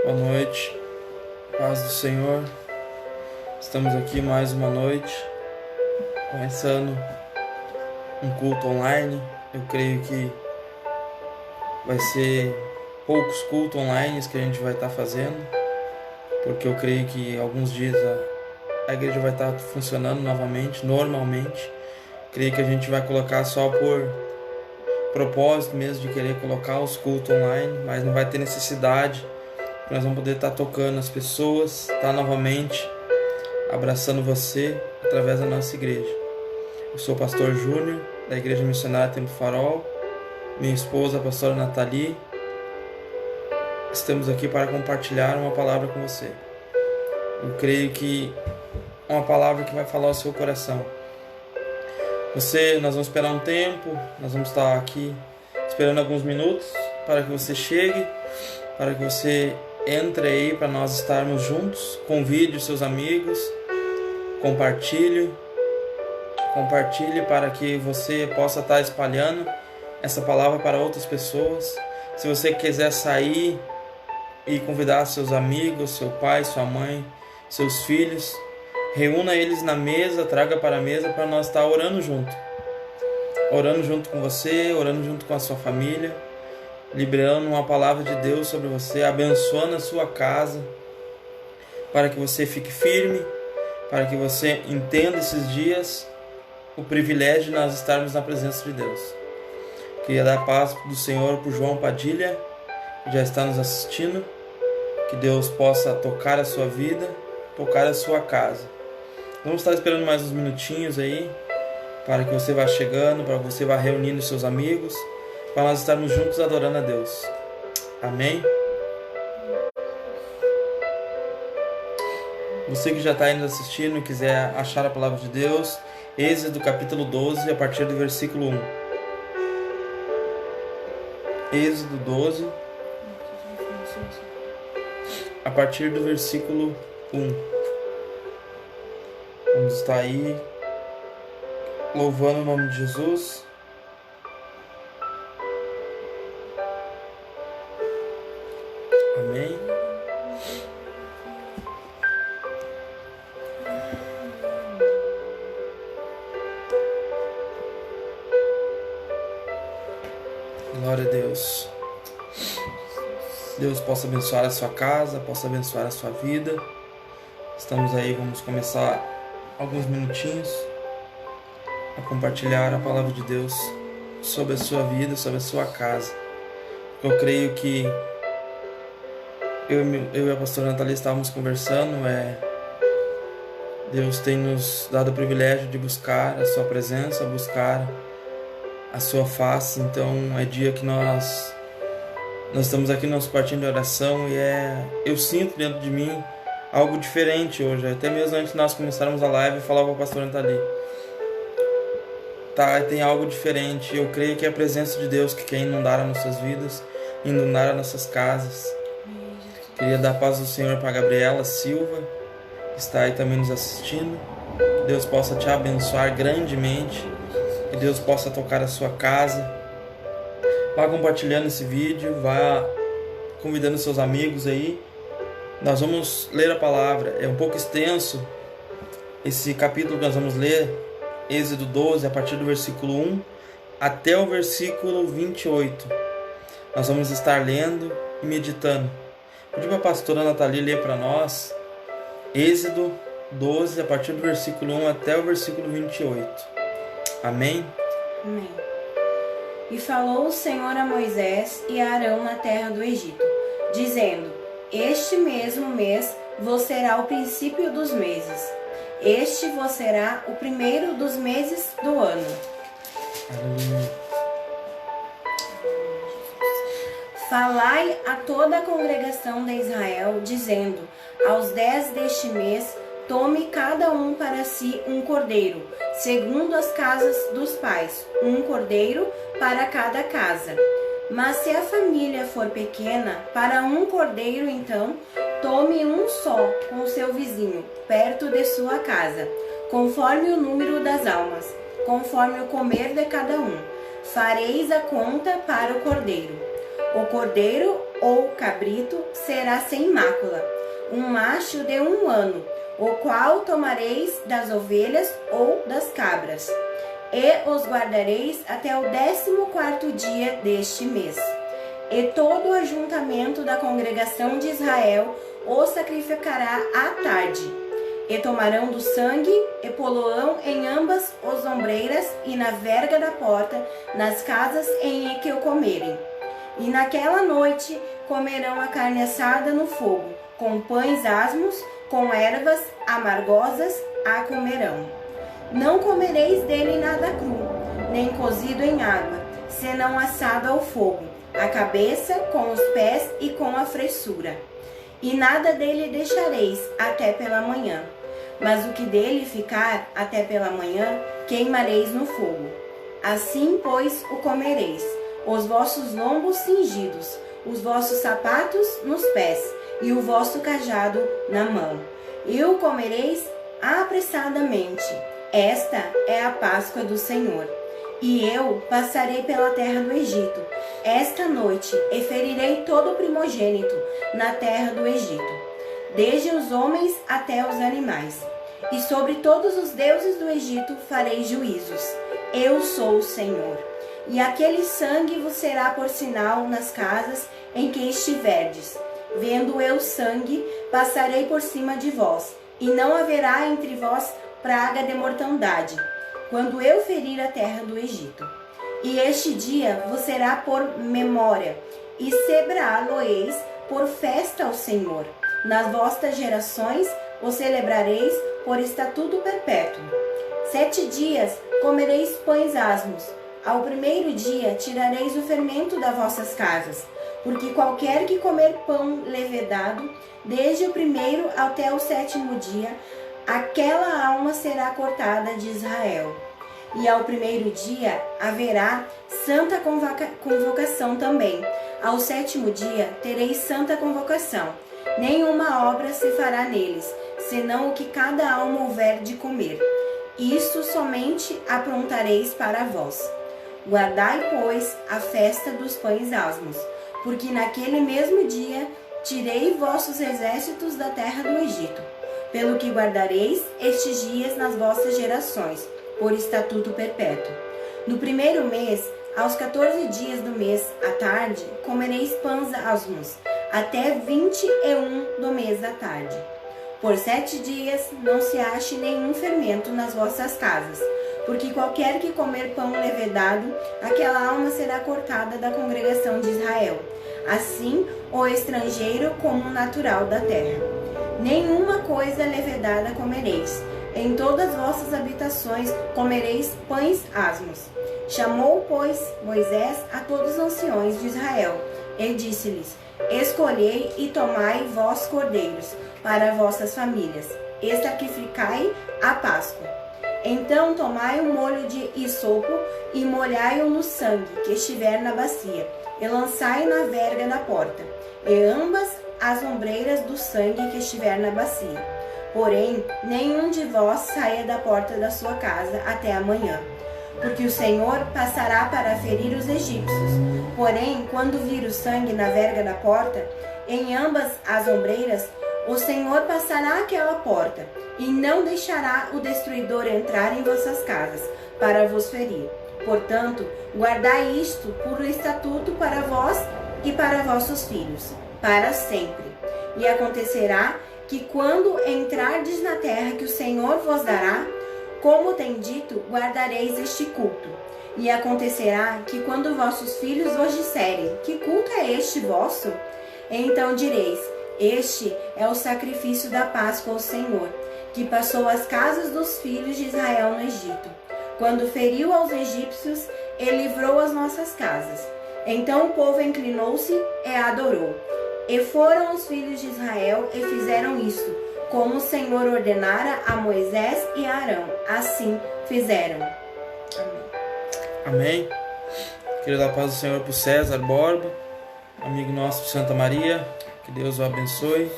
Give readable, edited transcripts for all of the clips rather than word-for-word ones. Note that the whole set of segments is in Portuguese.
Boa noite, paz do Senhor. Estamos aqui mais uma noite, começando um culto online. Eu creio que vai ser poucos cultos online que a gente vai estar fazendo, porque eu creio que alguns dias a igreja vai estar funcionando novamente, normalmente. Creio que a gente vai colocar só por propósito mesmo de querer colocar os cultos online, mas não vai ter necessidade. Nós vamos poder estar tocando as pessoas, estar novamente abraçando você através da nossa igreja. Eu sou o pastor Júnior, da Igreja Missionária Tempo Farol, minha esposa, a pastora Nathalie. Estamos aqui para compartilhar uma palavra com você. Eu creio que é uma palavra que vai falar ao seu coração. Nós vamos esperar um tempo, nós vamos estar aqui esperando alguns minutos para que você chegue, para que você entre aí para nós estarmos juntos. Convide os seus amigos, compartilhe para que você possa estar espalhando essa palavra para outras pessoas. Se você quiser sair e convidar seus amigos, seu pai, sua mãe, seus filhos, reúna eles na mesa, traga para a mesa para nós estar orando junto com você, orando junto com a sua família, liberando uma palavra de Deus sobre você, abençoando a sua casa, para que você fique firme, para que você entenda esses dias o privilégio de nós estarmos na presença de Deus. Queria dar paz do Senhor para o João Padilha, que já está nos assistindo, que Deus possa tocar a sua vida, tocar a sua casa. Vamos estar esperando mais uns minutinhos aí, para que você vá chegando, para que você vá reunindo seus amigos, para nós estarmos juntos adorando a Deus. Amém? Você que já está indo assistindo e quiser achar a palavra de Deus, Êxodo capítulo 12, a partir do versículo 1. Êxodo 12, a partir do versículo 1. Vamos estar aí louvando o nome de Jesus. Amém. Glória a Deus. Deus possa abençoar a sua casa, possa abençoar a sua vida. Estamos aí, vamos começar alguns minutinhos a compartilhar a palavra de Deus sobre a sua vida, sobre a sua casa. Eu creio que eu e a pastora Nathalie estávamos conversando, Deus tem nos dado o privilégio de buscar a sua presença, buscar a sua face. Então é dia que nós estamos aqui no nosso quartinho de oração e eu sinto dentro de mim algo diferente hoje. Até mesmo antes de nós começarmos a live, eu falava com a pastora Nathalie, tem algo diferente. Eu creio que é a presença de Deus que quer inundar as nossas vidas, inundar as nossas casas. Queria dar paz do Senhor para a Gabriela Silva, que está aí também nos assistindo. Que Deus possa te abençoar grandemente, que Deus possa tocar a sua casa. Vá compartilhando esse vídeo, vá convidando seus amigos aí. Nós vamos ler a palavra, é um pouco extenso esse capítulo que nós vamos ler, Êxodo 12, a partir do versículo 1 até o versículo 28. Nós vamos estar lendo e meditando. Pedi para a pastora Nathalie ler para nós Êxodo 12, a partir do versículo 1 até o versículo 28. Amém? Amém. E falou o Senhor a Moisés e a Arão na terra do Egito, dizendo: Este mesmo mês vos será o princípio dos meses. Este vos será o primeiro dos meses do ano. Aleluia. Falai a toda a congregação de Israel, dizendo: Aos 10 deste mês, tome cada um para si um cordeiro, segundo as casas dos pais, um cordeiro para cada casa. Mas se a família for pequena, para um cordeiro, então, tome um só com seu vizinho, perto de sua casa, conforme o número das almas, conforme o comer de cada um. Fareis a conta para o cordeiro. O cordeiro ou cabrito será sem mácula, um macho de 1 ano, o qual tomareis das ovelhas ou das cabras, e os guardareis até o 14º dia deste mês. E todo o ajuntamento da congregação de Israel o sacrificará à tarde. E tomarão do sangue e poloão em ambas as ombreiras e na verga da porta, nas casas em que o comerem. E naquela noite comerão a carne assada no fogo, com pães asmos, com ervas amargosas a comerão. Não comereis dele nada cru, nem cozido em água, senão assado ao fogo, a cabeça com os pés e com a fressura. E nada dele deixareis até pela manhã. Mas o que dele ficar até pela manhã, queimareis no fogo. Assim, pois, o comereis, os vossos lombos cingidos, os vossos sapatos nos pés, e o vosso cajado na mão. E o comereis apressadamente. Esta é a Páscoa do Senhor. E eu passarei pela terra do Egito esta noite, e ferirei todo o primogênito na terra do Egito, desde os homens até os animais. E sobre todos os deuses do Egito farei juízos. Eu sou o Senhor. E aquele sangue vos será por sinal nas casas em que estiverdes. Vendo eu sangue, passarei por cima de vós, e não haverá entre vós praga de mortandade, quando eu ferir a terra do Egito. E este dia vos será por memória, e celebrá-lo-eis por festa ao Senhor. Nas vossas gerações o celebrareis por estatuto perpétuo. 7 dias comereis pães asmos. Ao primeiro dia tirareis o fermento das vossas casas, porque qualquer que comer pão levedado, desde o primeiro até o 7º dia, aquela alma será cortada de Israel. E ao primeiro dia haverá santa convocação também. Ao 7º dia tereis santa convocação. Nenhuma obra se fará neles, senão o que cada alma houver de comer. Isto somente aprontareis para vós. Guardai, pois, a festa dos pães asmos, porque naquele mesmo dia tirei vossos exércitos da terra do Egito. Pelo que guardareis estes dias nas vossas gerações, por estatuto perpétuo. No primeiro mês, aos 14 dias do mês, à tarde, comereis pães asmos, até 21 do mês da tarde. Por 7 dias não se ache nenhum fermento nas vossas casas, porque qualquer que comer pão levedado, aquela alma será cortada da congregação de Israel. Assim, o estrangeiro como o natural da terra. Nenhuma coisa levedada comereis. Em todas vossas habitações comereis pães asmos. Chamou, pois, Moisés a todos os anciões de Israel, e disse-lhes: Escolhei e tomai vós cordeiros para vossas famílias, e sacrificai a Páscoa. Então tomai um molho de hisopo e molhai-o no sangue que estiver na bacia, e lançai na verga da porta, e ambas as ombreiras do sangue que estiver na bacia. Porém, nenhum de vós saia da porta da sua casa até amanhã, porque o Senhor passará para ferir os egípcios. Porém, quando vir o sangue na verga da porta, em ambas as ombreiras, o Senhor passará aquela porta, e não deixará o destruidor entrar em vossas casas, para vos ferir. Portanto, guardai isto por estatuto para vós e para vossos filhos, para sempre. E acontecerá que quando entrardes na terra que o Senhor vos dará, como tem dito, guardareis este culto. E acontecerá que quando vossos filhos vos disserem: que culto é este vosso? Então direis: este é o sacrifício da Páscoa ao Senhor, que passou as casas dos filhos de Israel no Egito. Quando feriu aos egípcios e livrou as nossas casas. Então o povo inclinou-se e adorou. E foram os filhos de Israel e fizeram isto, como o Senhor ordenara a Moisés e a Arão. Assim fizeram. Amém. Amém. Quero dar a paz do Senhor para o César Borba, amigo nosso de Santa Maria. Que Deus o abençoe.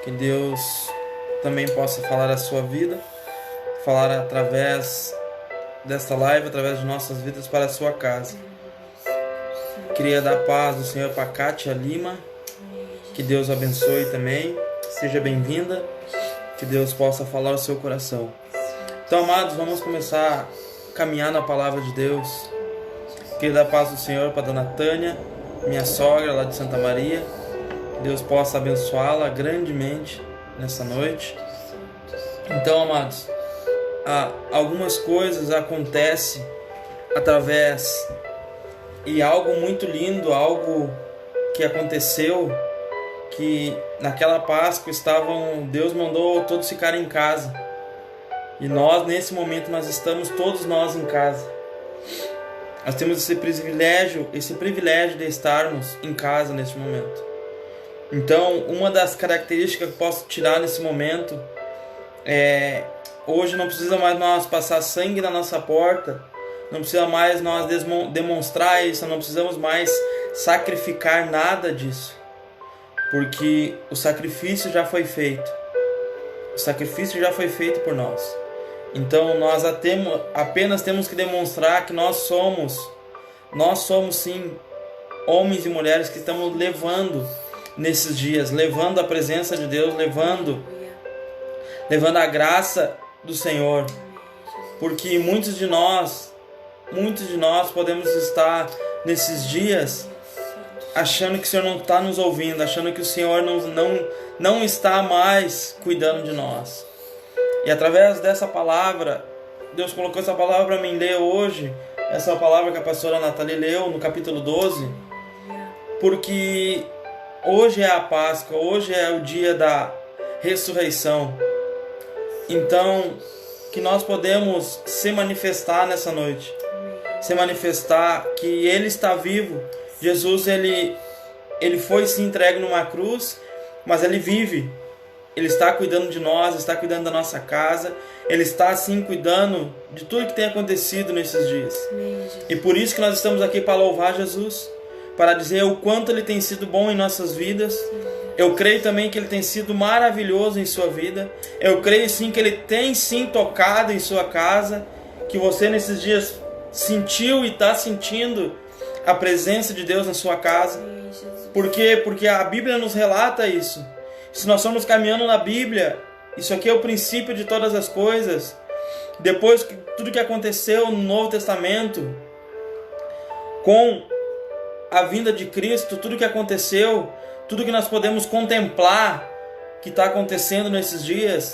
Que Deus também possa falar a sua vida, falar através desta live, através de nossas vidas para a sua casa. Queria dar a paz do Senhor para Kátia Lima. Que Deus abençoe também. Seja bem-vinda. Que Deus possa falar ao seu coração. Então, amados, vamos começar a caminhar na palavra de Deus. Queria dar a paz do Senhor para Dona Tânia, minha sogra lá de Santa Maria. Que Deus possa abençoá-la grandemente nessa noite. Então, amados, algumas coisas acontecem através, e algo muito lindo, algo que aconteceu, que naquela Páscoa Deus mandou todos ficarem em casa, e nós nesse momento estamos todos nós em casa. Nós temos esse privilégio de estarmos em casa neste momento. Então, uma das características que eu posso tirar nesse momento hoje não precisa mais nós passar sangue na nossa porta, não precisa mais nós demonstrar isso, não precisamos mais sacrificar nada disso, porque o sacrifício já foi feito. O sacrifício já foi feito por nós. Então nós apenas temos que demonstrar que nós somos sim homens e mulheres que estamos levando nesses dias, levando a presença de Deus, levando a graça do Senhor, porque muitos de nós podemos estar nesses dias achando que o Senhor não está nos ouvindo, achando que o Senhor não está mais cuidando de nós. E através dessa palavra, Deus colocou essa palavra para mim ler hoje, essa palavra que a pastora Nathalie leu no capítulo 12, porque hoje é a Páscoa, hoje é o dia da ressurreição. Então, que nós podemos se manifestar nessa noite, se manifestar que Ele está vivo. Jesus, Ele foi sim entregue numa cruz, mas Ele vive. Ele está cuidando de nós, está cuidando da nossa casa, Ele está sim cuidando de tudo que tem acontecido nesses dias. E por isso que nós estamos aqui para louvar Jesus, para dizer o quanto Ele tem sido bom em nossas vidas. Eu creio também que Ele tem sido maravilhoso em sua vida. Eu creio sim que Ele tem sim tocado em sua casa, que você nesses dias sentiu e está sentindo a presença de Deus na sua casa. Por quê? Porque a Bíblia nos relata isso. Se nós estamos caminhando na Bíblia, isso aqui é o princípio de todas as coisas. Depois que tudo que aconteceu no Novo Testamento, com a vinda de Cristo, tudo que aconteceu, tudo que nós podemos contemplar que está acontecendo nesses dias.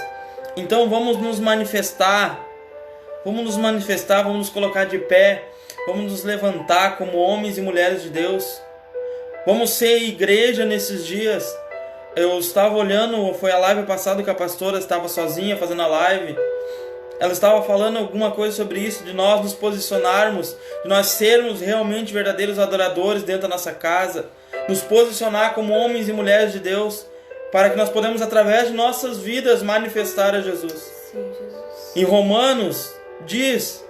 Então vamos nos manifestar, vamos nos colocar de pé, vamos nos levantar como homens e mulheres de Deus. Vamos ser igreja nesses dias. Eu estava olhando, foi a live passada que a pastora estava sozinha fazendo a live. Ela estava falando alguma coisa sobre isso, de nós nos posicionarmos, de nós sermos realmente verdadeiros adoradores dentro da nossa casa, nos posicionar como homens e mulheres de Deus, para que nós podemos, através de nossas vidas, manifestar a Jesus. Sim, Jesus. Em Romanos, diz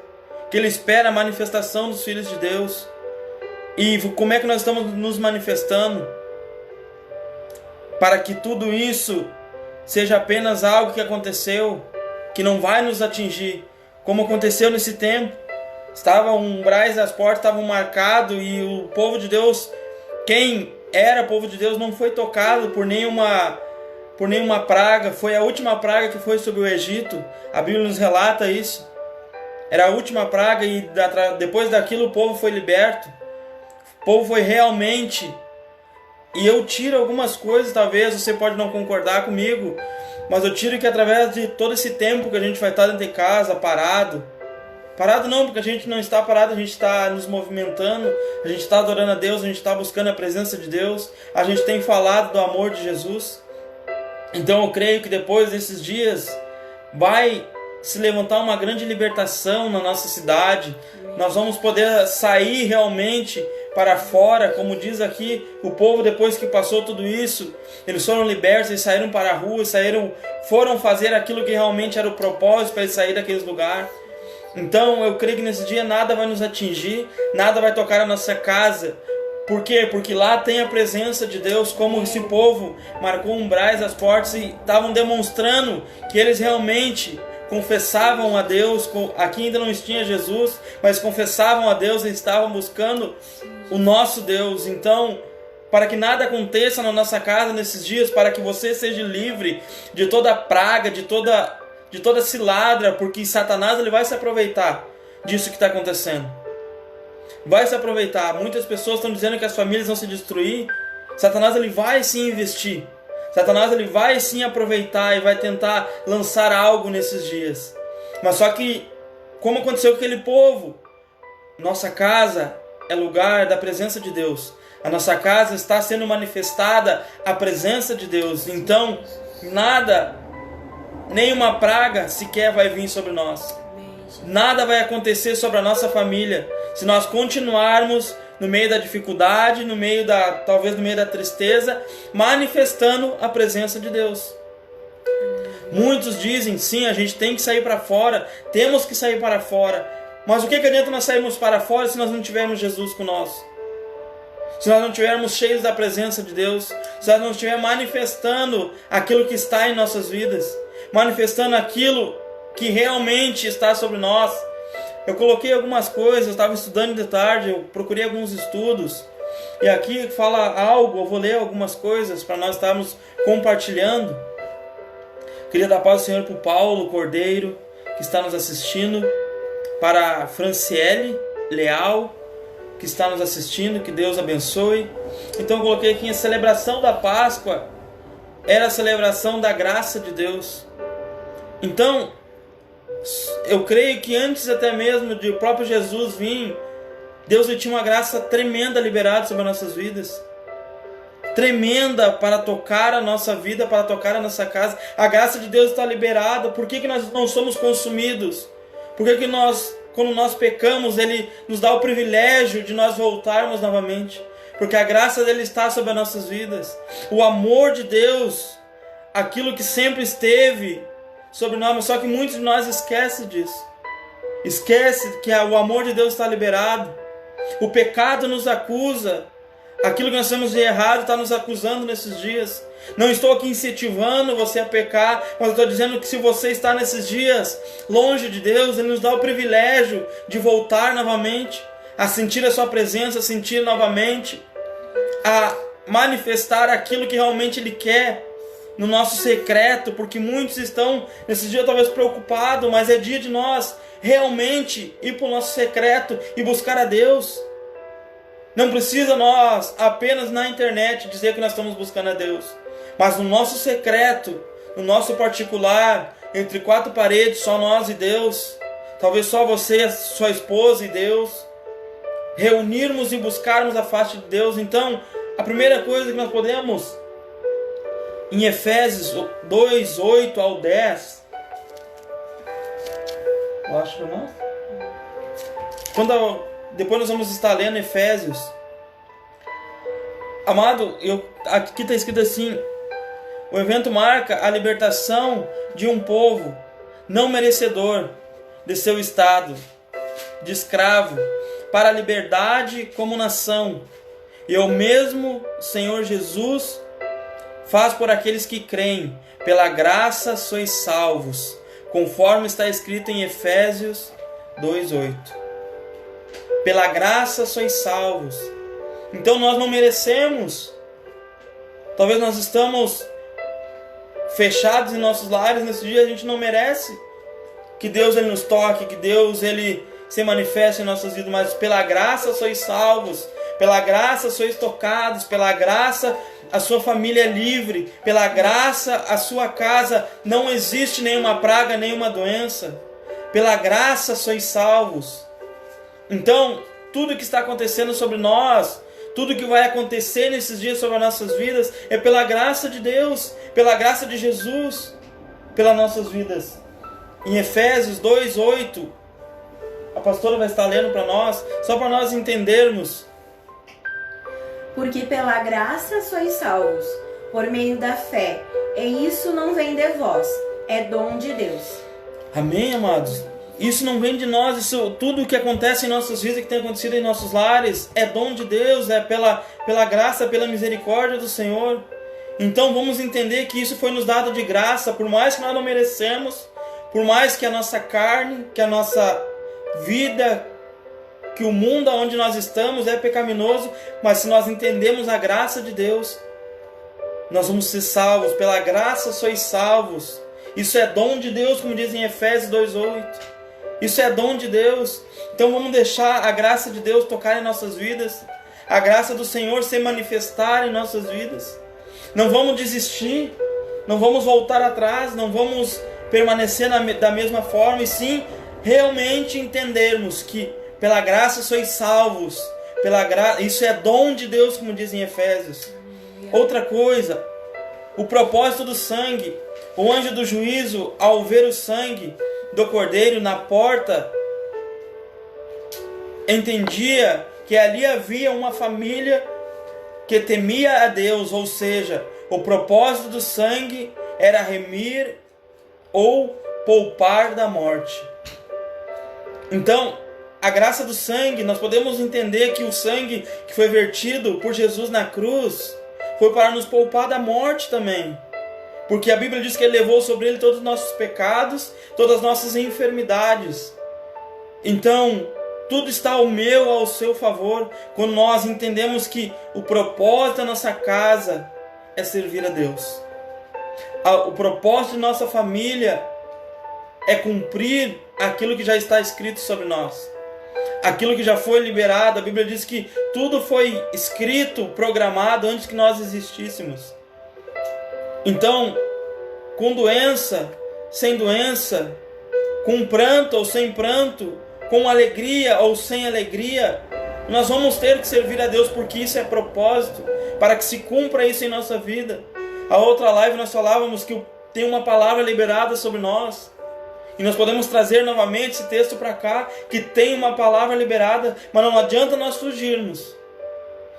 que Ele espera a manifestação dos filhos de Deus. E como é que nós estamos nos manifestando? Para que tudo isso seja apenas algo que aconteceu, que não vai nos atingir, como aconteceu nesse tempo. Umbrais das portas estavam marcados e o povo de Deus, quem era povo de Deus, não foi tocado por nenhuma praga. Foi a última praga que foi sobre o Egito. A Bíblia nos relata isso. Era a última praga e depois daquilo o povo foi liberto. O povo foi realmente... E eu tiro algumas coisas, talvez você pode não concordar comigo, mas eu tiro que através de todo esse tempo que a gente vai estar dentro de casa, parado não, porque a gente não está parado, a gente está nos movimentando, a gente está adorando a Deus, a gente está buscando a presença de Deus, a gente tem falado do amor de Jesus. Então eu creio que depois desses dias vai se levantar uma grande libertação na nossa cidade. Nós vamos poder sair realmente para fora, como diz aqui, o povo depois que passou tudo isso, eles foram libertos, eles saíram para a rua, foram fazer aquilo que realmente era o propósito para eles sair daqueles lugares. Então eu creio que nesse dia nada vai nos atingir, nada vai tocar a nossa casa. Por quê? Porque lá tem a presença de Deus, como esse povo marcou umbrais as portas e estavam demonstrando que eles realmente confessavam a Deus. Aqui ainda não tinha Jesus, mas confessavam a Deus e estavam buscando o nosso Deus. Então, para que nada aconteça na nossa casa nesses dias, para que você seja livre de toda praga, de toda cilada, porque Satanás ele vai se aproveitar disso que está acontecendo. Vai se aproveitar. Muitas pessoas estão dizendo que as famílias vão se destruir. Satanás ele vai sim investir. Satanás ele vai sim aproveitar e vai tentar lançar algo nesses dias. Mas só que, como aconteceu com aquele povo, nossa casa é lugar da presença de Deus. A nossa casa está sendo manifestada a presença de Deus. Então, nada, nenhuma praga sequer vai vir sobre nós. Nada vai acontecer sobre a nossa família se nós continuarmos no meio da dificuldade, talvez no meio da tristeza, manifestando a presença de Deus. Muitos dizem, sim, a gente tem que sair para fora, temos que sair para fora. Mas o que adianta nós sairmos para fora se nós não tivermos Jesus com nós? Se nós não estivermos cheios da presença de Deus, se nós não estivermos manifestando aquilo que está em nossas vidas, manifestando aquilo que realmente está sobre nós. Eu coloquei algumas coisas, eu estava estudando de tarde, eu procurei alguns estudos, e aqui fala algo, eu vou ler algumas coisas para nós estarmos compartilhando. Queria dar paz do Senhor para o Paulo Cordeiro, que está nos assistindo, para a Franciele Leal, que está nos assistindo, que Deus abençoe. Então eu coloquei aqui a celebração da Páscoa, era a celebração da graça de Deus. Então, eu creio que antes até mesmo de o próprio Jesus vir, Deus tinha uma graça tremenda liberada sobre as nossas vidas. Tremenda para tocar a nossa vida, para tocar a nossa casa. A graça de Deus está liberada. Por que nós não somos consumidos? Por que nós, quando nós pecamos, Ele nos dá o privilégio de nós voltarmos novamente? Porque a graça dele está sobre as nossas vidas. O amor de Deus, aquilo que sempre esteve sobre nós, só que muitos de nós esquecem disso. Esquece que o amor de Deus está liberado. O pecado nos acusa. Aquilo que nós temos de errado está nos acusando nesses dias. Não estou aqui incentivando você a pecar, mas eu estou dizendo que se você está nesses dias longe de Deus, Ele nos dá o privilégio de voltar novamente, a sentir a sua presença, a sentir novamente, a manifestar aquilo que realmente Ele quer no nosso secreto, porque muitos estão nesses dias talvez preocupados, mas é dia de nós realmente ir para o nosso secreto e buscar a Deus. Não precisa nós apenas na internet dizer que nós estamos buscando a Deus, mas no nosso secreto, no nosso particular, entre quatro paredes, só nós e Deus, talvez só você, sua esposa e Deus, reunirmos e buscarmos a face de Deus. Então, a primeira coisa que nós podemos, em Efésios 2, 8 ao 10, eu acho que não? Depois nós vamos estar lendo Efésios. Amado, aqui está escrito assim: o evento marca a libertação de um povo não merecedor de seu estado de escravo para a liberdade como nação. E o mesmo Senhor Jesus faz por aqueles que creem. Pela graça sois salvos, conforme está escrito em Efésios 2:8. Pela graça sois salvos. Então nós não merecemos. Talvez nós estamos fechados em nossos lares nesse dia, a gente não merece que Deus ele nos toque, que Deus ele se manifeste em nossas vidas, mas pela graça sois salvos, pela graça sois tocados, pela graça a sua família é livre, pela graça a sua casa não existe nenhuma praga, nenhuma doença, pela graça sois salvos. Então, tudo que está acontecendo sobre nós, tudo que vai acontecer nesses dias sobre as nossas vidas, é pela graça de Deus, pela graça de Jesus, pelas nossas vidas. Em Efésios 2:8, a pastora vai estar lendo para nós, só para nós entendermos. Porque pela graça sois salvos, por meio da fé, e isso não vem de vós, é dom de Deus. Amém, amados? Isso não vem de nós, tudo o que acontece em nossas vidas, que tem acontecido em nossos lares, é dom de Deus, é pela graça, pela misericórdia do Senhor. Então vamos entender que isso foi nos dado de graça, por mais que nós não merecemos, por mais que a nossa carne, que a nossa vida que o mundo onde nós estamos é pecaminoso, mas se nós entendemos a graça de Deus, nós vamos ser salvos. Pela graça sois salvos. Isso é dom de Deus, como diz em Efésios 2:8. Isso é dom de Deus. Então vamos deixar a graça de Deus tocar em nossas vidas, a graça do Senhor se manifestar em nossas vidas. Não vamos desistir, não vamos voltar atrás, não vamos permanecer da mesma forma, e sim realmente entendermos que pela graça sois salvos. Isso é dom de Deus, como diz em Efésios. Outra coisa, o propósito do sangue. O anjo do juízo, ao ver o sangue do cordeiro na porta, entendia que ali havia uma família que temia a Deus, ou seja, o propósito do sangue era remir ou poupar da morte. Então, a graça do sangue, nós podemos entender que o sangue que foi vertido por Jesus na cruz foi para nos poupar da morte também. Porque a Bíblia diz que Ele levou sobre Ele todos os nossos pecados, todas as nossas enfermidades. Então, tudo está ao seu favor, quando nós entendemos que o propósito da nossa casa é servir a Deus. O propósito de nossa família é cumprir aquilo que já está escrito sobre nós. Aquilo que já foi liberado. A Bíblia diz que tudo foi escrito, programado antes que nós existíssemos. Então, com doença, sem doença, com pranto ou sem pranto, com alegria ou sem alegria, nós vamos ter que servir a Deus, porque isso é propósito, para que se cumpra isso em nossa vida. A outra live nós falávamos que tem uma palavra liberada sobre nós, e nós podemos trazer novamente esse texto para cá, que tem uma palavra liberada, mas não adianta nós fugirmos,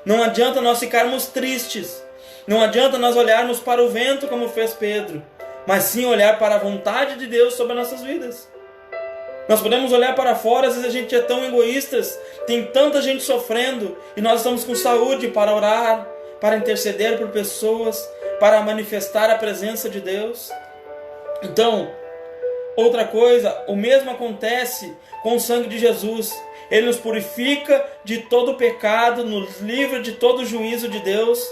não adianta nós ficarmos tristes, não adianta nós olharmos para o vento como fez Pedro, mas sim olhar para a vontade de Deus sobre as nossas vidas. Nós podemos olhar para fora, às vezes a gente é tão egoístas, tem tanta gente sofrendo, e nós estamos com saúde para orar, para interceder por pessoas, para manifestar a presença de Deus. Então, outra coisa, o mesmo acontece com o sangue de Jesus. Ele nos purifica de todo pecado, nos livra de todo juízo de Deus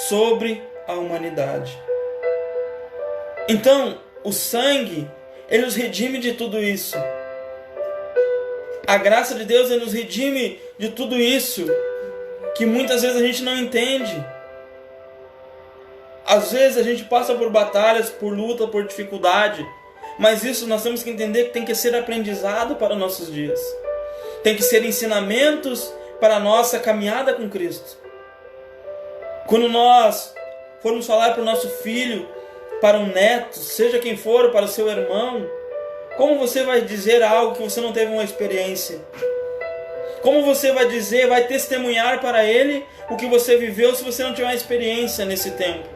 sobre a humanidade. Então, o sangue, ele nos redime de tudo isso. A graça de Deus, ele nos redime de tudo isso, que muitas vezes a gente não entende. Às vezes a gente passa por batalhas, por luta, por dificuldade, mas isso nós temos que entender que tem que ser aprendizado para os nossos dias. Tem que ser ensinamentos para a nossa caminhada com Cristo. Quando nós formos falar para o nosso filho, para um neto, seja quem for, para o seu irmão, como você vai dizer algo que você não teve uma experiência? Como você vai dizer, vai testemunhar para ele o que você viveu se você não tiver uma experiência nesse tempo?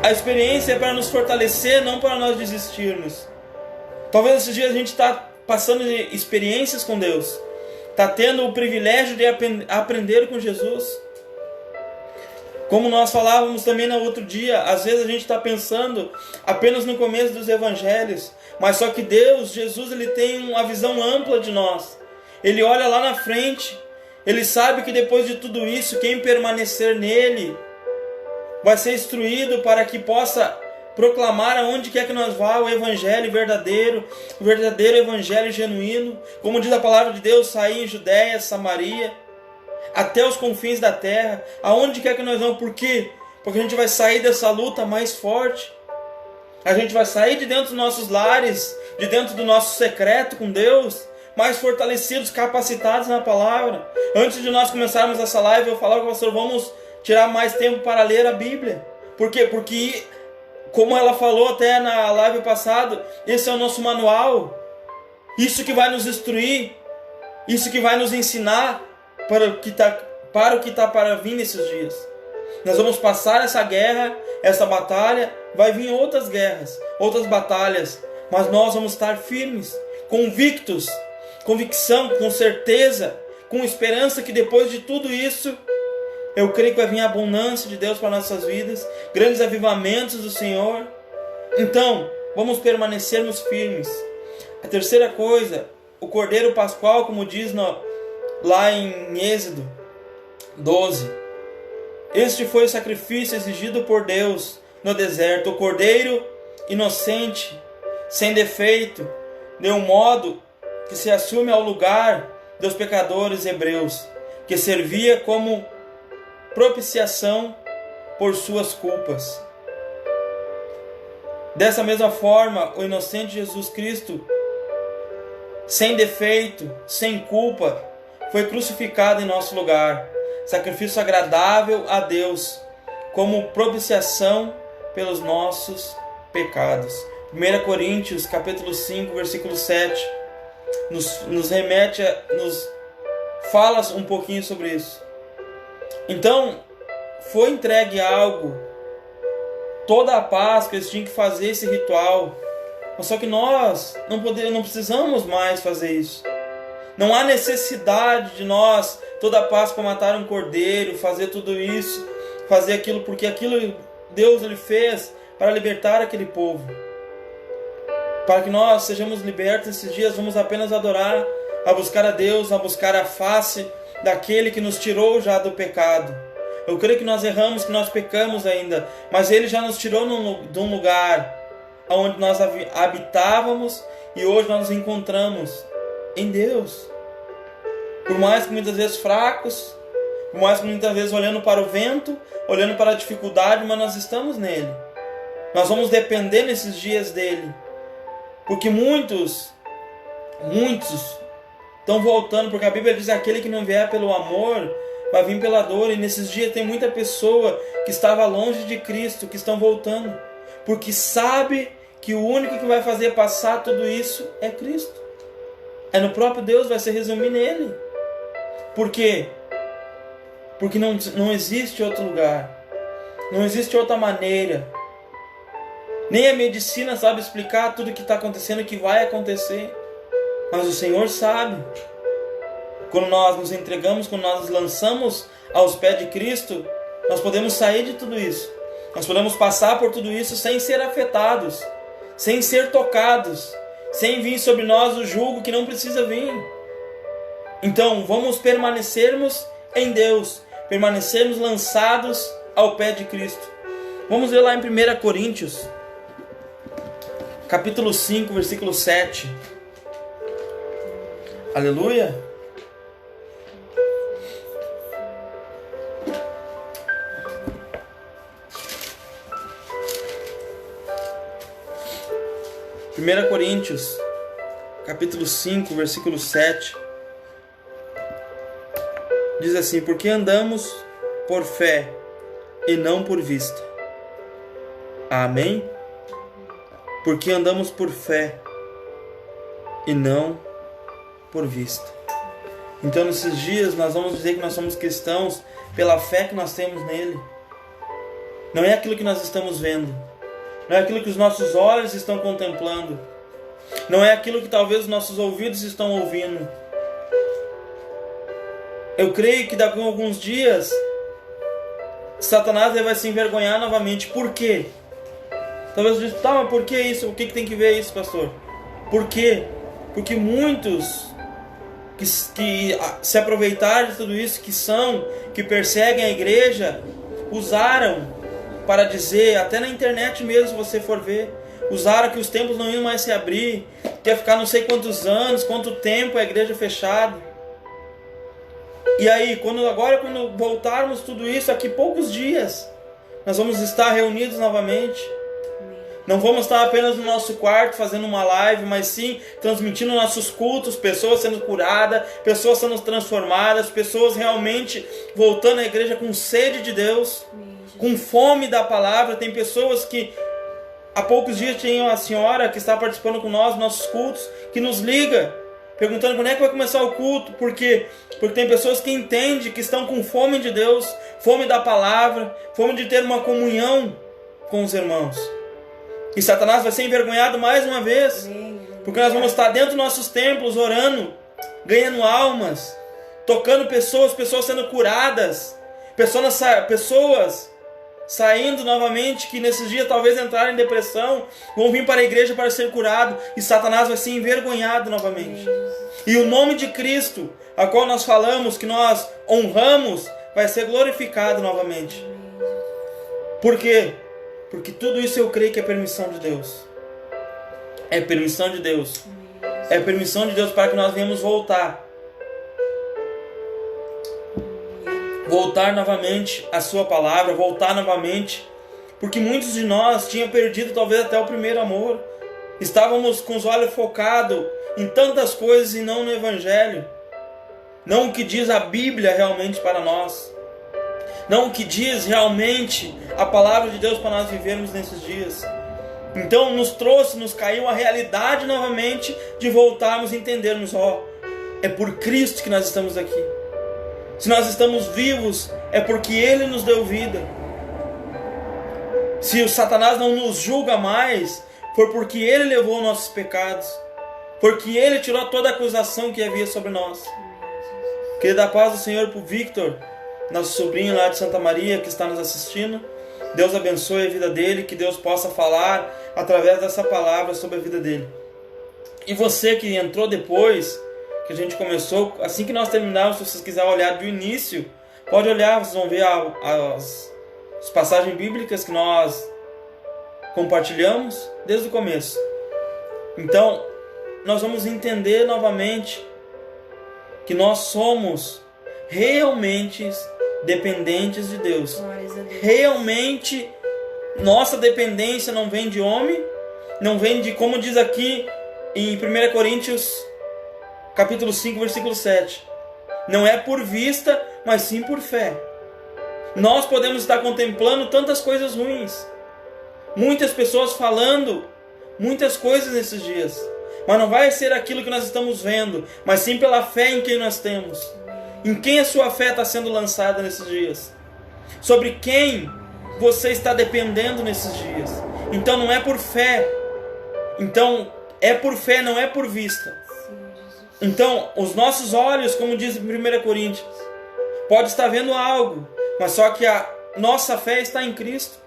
A experiência é para nos fortalecer, não para nós desistirmos. Talvez esses dias a gente está passando experiências com Deus, está tendo o privilégio de aprender com Jesus. Como nós falávamos também no outro dia, às vezes a gente está pensando apenas no começo dos evangelhos, mas só que Deus, Jesus, ele tem uma visão ampla de nós. Ele olha lá na frente, ele sabe que depois de tudo isso, quem permanecer nele vai ser instruído para que possa proclamar aonde quer que nós vá o evangelho verdadeiro, o verdadeiro evangelho genuíno. Como diz a palavra de Deus, sair em Judéia, Samaria, até os confins da terra, aonde quer que nós vamos. Por quê? Porque a gente vai sair dessa luta mais forte. A gente vai sair de dentro dos nossos lares, de dentro do nosso secreto com Deus, mais fortalecidos, capacitados na palavra. Antes de nós começarmos essa live, eu falava com o pastor, vamos tirar mais tempo para ler a Bíblia. Por quê? Porque, como ela falou até na live passada, esse é o nosso manual. Isso que vai nos instruir, isso que vai nos ensinar para o que está para vir nesses dias. Nós vamos passar essa guerra, essa batalha, vai vir outras guerras, outras batalhas, mas nós vamos estar firmes, convictos, convicção, com certeza, com esperança que depois de tudo isso, eu creio que vai vir a abundância de Deus para nossas vidas, grandes avivamentos do Senhor. Então, vamos permanecermos firmes. A terceira coisa o Cordeiro Pascual, como diz lá em Êxodo 12. Este foi o sacrifício exigido por Deus no deserto, o Cordeiro inocente, sem defeito, de um modo que se assume ao lugar dos pecadores hebreus, que servia como propiciação por suas culpas. Dessa mesma forma, o inocente Jesus Cristo, sem defeito, sem culpa, foi crucificado em nosso lugar, sacrifício agradável a Deus, como propiciação pelos nossos pecados. 1 Coríntios capítulo 5, versículo 7, nos remete, nos fala um pouquinho sobre isso. Então, foi entregue algo, toda a Páscoa eles tinham que fazer esse ritual, só que nós não precisamos mais fazer isso. Não há necessidade de nós, toda a Páscoa, matar um cordeiro, fazer tudo isso, fazer aquilo, porque aquilo Deus ele fez para libertar aquele povo. Para que nós sejamos libertos esses dias, vamos apenas adorar, a buscar a Deus, a buscar a face daquele que nos tirou já do pecado. Eu creio que nós erramos, que nós pecamos ainda, mas Ele já nos tirou de um lugar onde nós habitávamos e hoje nós nos encontramos em Deus. Por mais que muitas vezes fracos, por mais que muitas vezes olhando para o vento, olhando para a dificuldade, mas nós estamos nele. Nós vamos depender nesses dias dele. Porque muitos estão voltando, porque a Bíblia diz que aquele que não vier pelo amor vai vir pela dor. E nesses dias tem muita pessoa que estava longe de Cristo, que estão voltando, porque sabe que o único que vai fazer passar tudo isso é Cristo. É no próprio Deus, vai se resumir nele. Por quê? Porque não existe outro lugar, não existe outra maneira. Nem a medicina sabe explicar tudo o que está acontecendo e que vai acontecer, mas o Senhor sabe. Quando nós nos entregamos, quando nós nos lançamos aos pés de Cristo, nós podemos sair de tudo isso. Nós podemos passar por tudo isso sem ser afetados, sem ser tocados, sem vir sobre nós o jugo que não precisa vir. Então, vamos permanecermos em Deus, permanecermos lançados ao pé de Cristo. Vamos ver lá em 1 Coríntios, capítulo 5, versículo 7. Aleluia! Primeira Coríntios, capítulo 5, versículo 7. Diz assim: porque andamos por fé e não por vista. Amém? Porque andamos por fé e não por vista. Então nesses dias nós vamos dizer que nós somos cristãos pela fé que nós temos nele. Não é aquilo que nós estamos vendo, não é aquilo que os nossos olhos estão contemplando, não é aquilo que talvez os nossos ouvidos estão ouvindo. Eu creio que daqui a alguns dias Satanás vai se envergonhar novamente. Por quê? Talvez eu diga, tá, mas por que isso? O que tem que ver isso, pastor? Por quê? Porque muitos que se aproveitaram de tudo isso, que perseguem a igreja, usaram para dizer, até na internet mesmo, se você for ver, usaram que os templos não iam mais se abrir, que ia ficar não sei quantos anos, quanto tempo a igreja fechada. E aí, quando voltarmos tudo isso, daqui poucos dias, nós vamos estar reunidos novamente. Não vamos estar apenas no nosso quarto fazendo uma live, mas sim transmitindo nossos cultos, pessoas sendo curadas, pessoas sendo transformadas, pessoas realmente voltando à igreja com sede de Deus, com fome da palavra. Tem pessoas que há poucos dias tinha uma senhora que está participando com nós, nossos cultos, que nos liga, perguntando quando é que vai começar o culto. Por quê? Porque tem pessoas que entendem, que estão com fome de Deus, fome da palavra, fome de ter uma comunhão com os irmãos. E Satanás vai ser envergonhado mais uma vez, porque nós vamos estar dentro dos nossos templos orando, ganhando almas, tocando pessoas sendo curadas, pessoas saindo novamente, que nesses dias talvez entraram em depressão, vão vir para a igreja para ser curado, e Satanás vai ser envergonhado novamente. E o nome de Cristo, a qual nós falamos, que nós honramos, vai ser glorificado novamente. Por quê? Porque tudo isso eu creio que é permissão de Deus. É permissão de Deus. É permissão de Deus para que nós venhamos voltar. Voltar novamente à sua palavra, voltar novamente. Porque muitos de nós tinham perdido talvez até o primeiro amor. Estávamos com os olhos focados em tantas coisas e não no Evangelho. Não o que diz a Bíblia realmente para nós. Não o que diz realmente a palavra de Deus para nós vivermos nesses dias. Então nos caiu a realidade novamente de voltarmos e entendermos, é por Cristo que nós estamos aqui. Se nós estamos vivos, é porque Ele nos deu vida. Se o Satanás não nos julga mais, foi porque Ele levou nossos pecados. Porque Ele tirou toda a acusação que havia sobre nós. Queria dar paz do Senhor para o Victor, nosso sobrinho lá de Santa Maria, que está nos assistindo. Deus abençoe a vida dele, que Deus possa falar através dessa palavra sobre a vida dele. E você que entrou depois, que a gente começou, assim que nós terminarmos, se vocês quiserem olhar do início, pode olhar, vocês vão ver as passagens bíblicas que nós compartilhamos desde o começo. Então, nós vamos entender novamente que nós somos realmente dependentes de Deus. Realmente, nossa dependência não vem de homem, não vem de, como diz aqui em 1 Coríntios capítulo 5, versículo 7. Não é por vista, mas sim por fé. Nós podemos estar contemplando tantas coisas ruins, muitas pessoas falando muitas coisas nesses dias, mas não vai ser aquilo que nós estamos vendo, mas sim pela fé em quem nós temos. Em quem a sua fé está sendo lançada nesses dias? Sobre quem você está dependendo nesses dias? Então não é por fé. Então é por fé, não é por vista. Então os nossos olhos, como diz em 1 Coríntios, pode estar vendo algo, mas só que a nossa fé está em Cristo.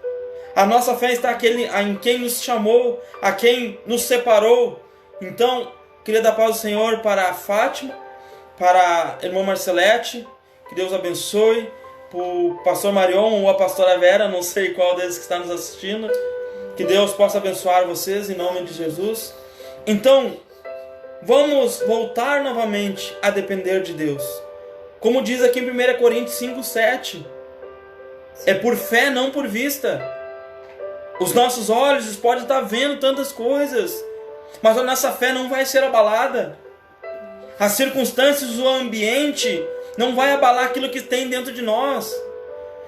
A nossa fé está em quem nos chamou, a quem nos separou. Então, queria dar paz do Senhor para a Fátima, para a irmã Marcelete, que Deus abençoe, para o pastor Marion ou a pastora Vera, não sei qual deles que está nos assistindo, que Deus possa abençoar vocês em nome de Jesus. Então, vamos voltar novamente a depender de Deus. Como diz aqui em 1 Coríntios 5, 7, é por fé, não por vista. Os nossos olhos podem estar vendo tantas coisas, mas a nossa fé não vai ser abalada. As circunstâncias, o ambiente não vai abalar aquilo que tem dentro de nós.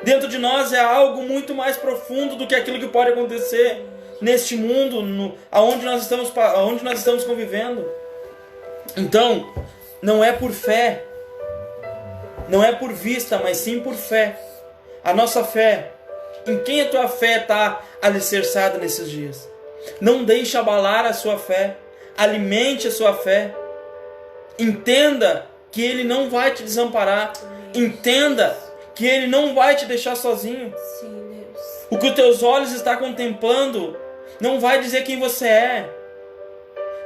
Dentro de nós é algo muito mais profundo do que aquilo que pode acontecer neste mundo, onde nós estamos convivendo. Então, não é por fé, não é por vista, mas sim por fé. A nossa fé, em quem a tua fé está alicerçada nesses dias? Não deixe abalar a sua fé, alimente a sua fé. Entenda que Ele não vai te desamparar. Entenda que Ele não vai te deixar sozinho. O que os teus olhos estão contemplando não vai dizer quem você é,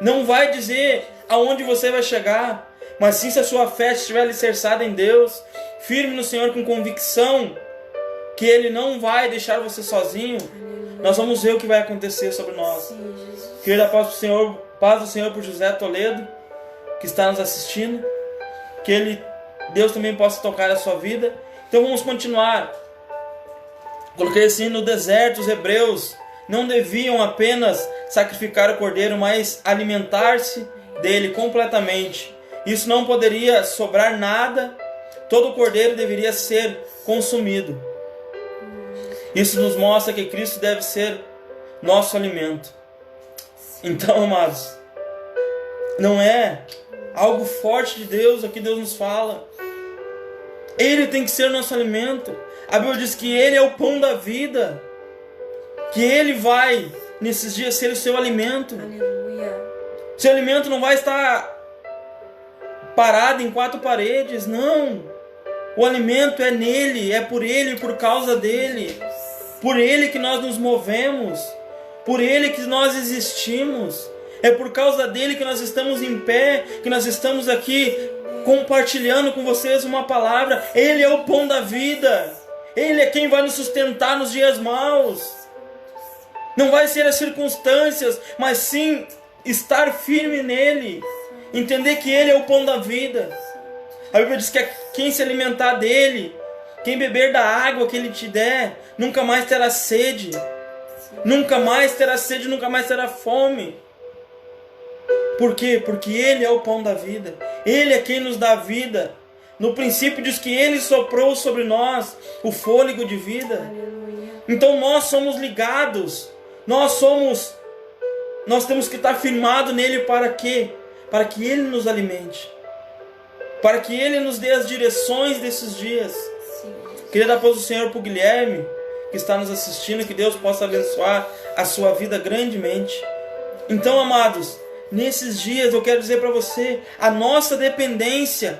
não vai dizer aonde você vai chegar, mas sim se a sua fé estiver alicerçada em Deus, firme no Senhor com convicção que Ele não vai deixar você sozinho. Nós vamos ver o que vai acontecer sobre nós. Queria dar paz do Senhor por José Toledo, que está nos assistindo, que Deus também possa tocar a sua vida. Então vamos continuar. Coloquei assim: no deserto os hebreus não deviam apenas sacrificar o cordeiro, mas alimentar-se dele completamente. Isso não poderia sobrar nada, todo o cordeiro deveria ser consumido. Isso nos mostra que Cristo deve ser nosso alimento. Então, amados, não é algo forte de Deus, o que Deus nos fala. Ele tem que ser nosso alimento. A Bíblia diz que Ele é o pão da vida, que Ele vai, nesses dias, ser o seu alimento. Aleluia. Seu alimento não vai estar parado em quatro paredes, não. O alimento é nele, é por Ele, por causa dele. por Ele que nós nos movemos, por Ele que nós existimos. É por causa dele que nós estamos em pé, que nós estamos aqui compartilhando com vocês uma palavra. Ele é o pão da vida. Ele é quem vai nos sustentar nos dias maus. Não vai ser as circunstâncias, mas sim estar firme nele. Entender que Ele é o pão da vida. A Bíblia diz que quem se alimentar dele, quem beber da água que Ele te der, nunca mais terá sede. Nunca mais terá sede, nunca mais terá fome. Por quê? Porque Ele é o pão da vida. Ele é quem nos dá vida. No princípio diz que Ele soprou sobre nós o fôlego de vida. Aleluia. Então nós somos ligados. Nós temos que estar firmados nele para quê? Para que Ele nos alimente. Para que Ele nos dê as direções desses dias. Sim. Queria dar paz do Senhor para o Guilherme, que está nos assistindo, que Deus possa abençoar a sua vida grandemente. Então, amados, nesses dias eu quero dizer para você, a nossa dependência,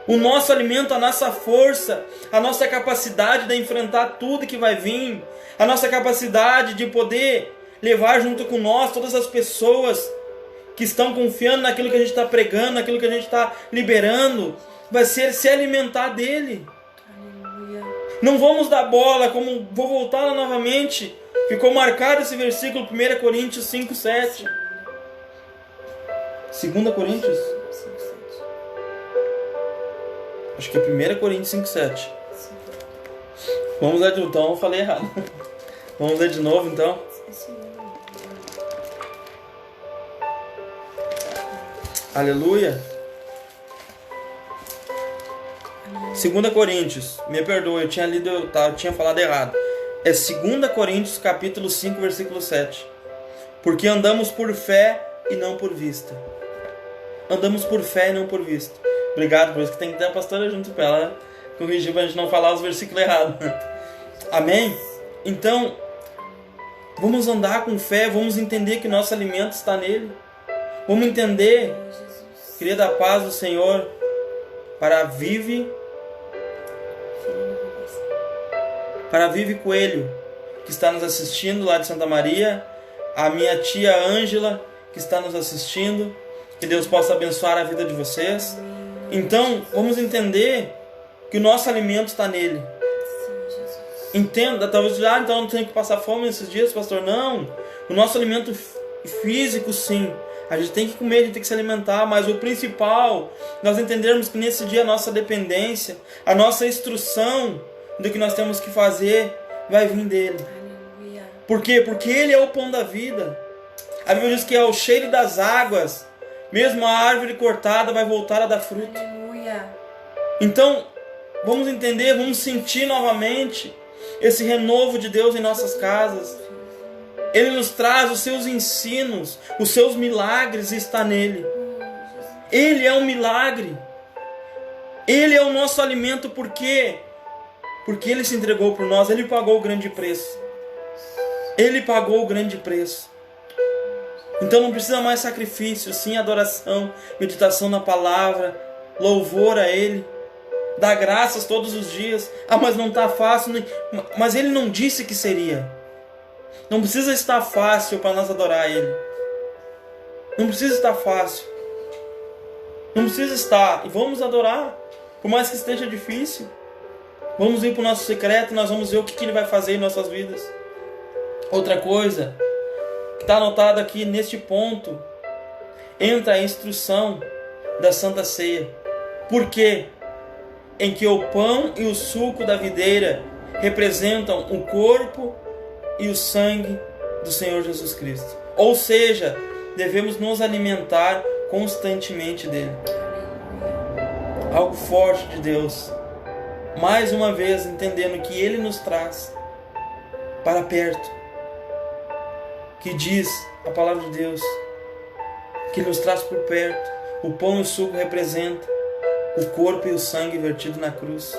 o nosso alimento, a nossa força, a nossa capacidade de enfrentar tudo que vai vir, a nossa capacidade de poder levar junto com nós todas as pessoas que estão confiando naquilo que a gente está pregando, naquilo que a gente está liberando, vai ser se alimentar dele. Aleluia. Não vamos dar bola, como vou voltar lá novamente, ficou marcado esse versículo, 1 Coríntios 5, 7. 2 Coríntios? Acho que é 1 Coríntios 5, 7. Vamos ler de novo, então eu falei errado. Vamos ler de novo então. Aleluia. 2 Coríntios, me perdoa, eu tinha falado errado. É 2 Coríntios capítulo 5, versículo 7. Porque andamos por fé e não por vista. Andamos por fé e não por vista. Obrigado, por isso que tem que ter a pastora junto para ela corrigir, para a gente não falar os versículos errados. Amém? Então, vamos andar com fé, vamos entender que nosso alimento está nele. Vamos entender, queria dar paz do Senhor para Vive Coelho, que está nos assistindo lá de Santa Maria, a minha tia Ângela, que está nos assistindo, que Deus possa abençoar a vida de vocês. Então, vamos entender que o nosso alimento está nele. Entenda, talvez então eu não tenho que passar fome nesses dias, pastor. Não, o nosso alimento físico, sim, a gente tem que comer, a gente tem que se alimentar, mas o principal, nós entendermos que nesse dia a nossa dependência, a nossa instrução do que nós temos que fazer vai vir dele. Aleluia. Por quê? Porque Ele é o pão da vida. A Bíblia diz que ao cheiro das águas, mesmo a árvore cortada vai voltar a dar fruto. Aleluia. Então, vamos entender, vamos sentir novamente esse renovo de Deus em nossas casas. Ele nos traz os seus ensinos, os seus milagres, e está nele. Ele é um milagre. Ele é o nosso alimento, por quê? Porque Ele se entregou por nós, Ele pagou o grande preço. Ele pagou o grande preço. Então não precisa mais sacrifício, sim adoração, meditação na palavra, louvor a Ele, dar graças todos os dias. Ah, mas não está fácil. Mas Ele não disse que seria. Não precisa estar fácil para nós adorar Ele. Não precisa estar fácil. Não precisa estar. E vamos adorar, por mais que esteja difícil. Vamos ir para o nosso secreto e nós vamos ver o que Ele vai fazer em nossas vidas. Outra coisa que está anotado aqui neste ponto, entra a instrução da Santa Ceia. Por quê? Em que o pão e o suco da videira representam o corpo e o sangue do Senhor Jesus Cristo. Ou seja, devemos nos alimentar constantemente dele. Algo forte de Deus. Mais uma vez, entendendo que Ele nos traz para perto. Que diz a palavra de Deus, que Ele nos traz por perto. O pão e o suco representam o corpo e o sangue vertido na cruz.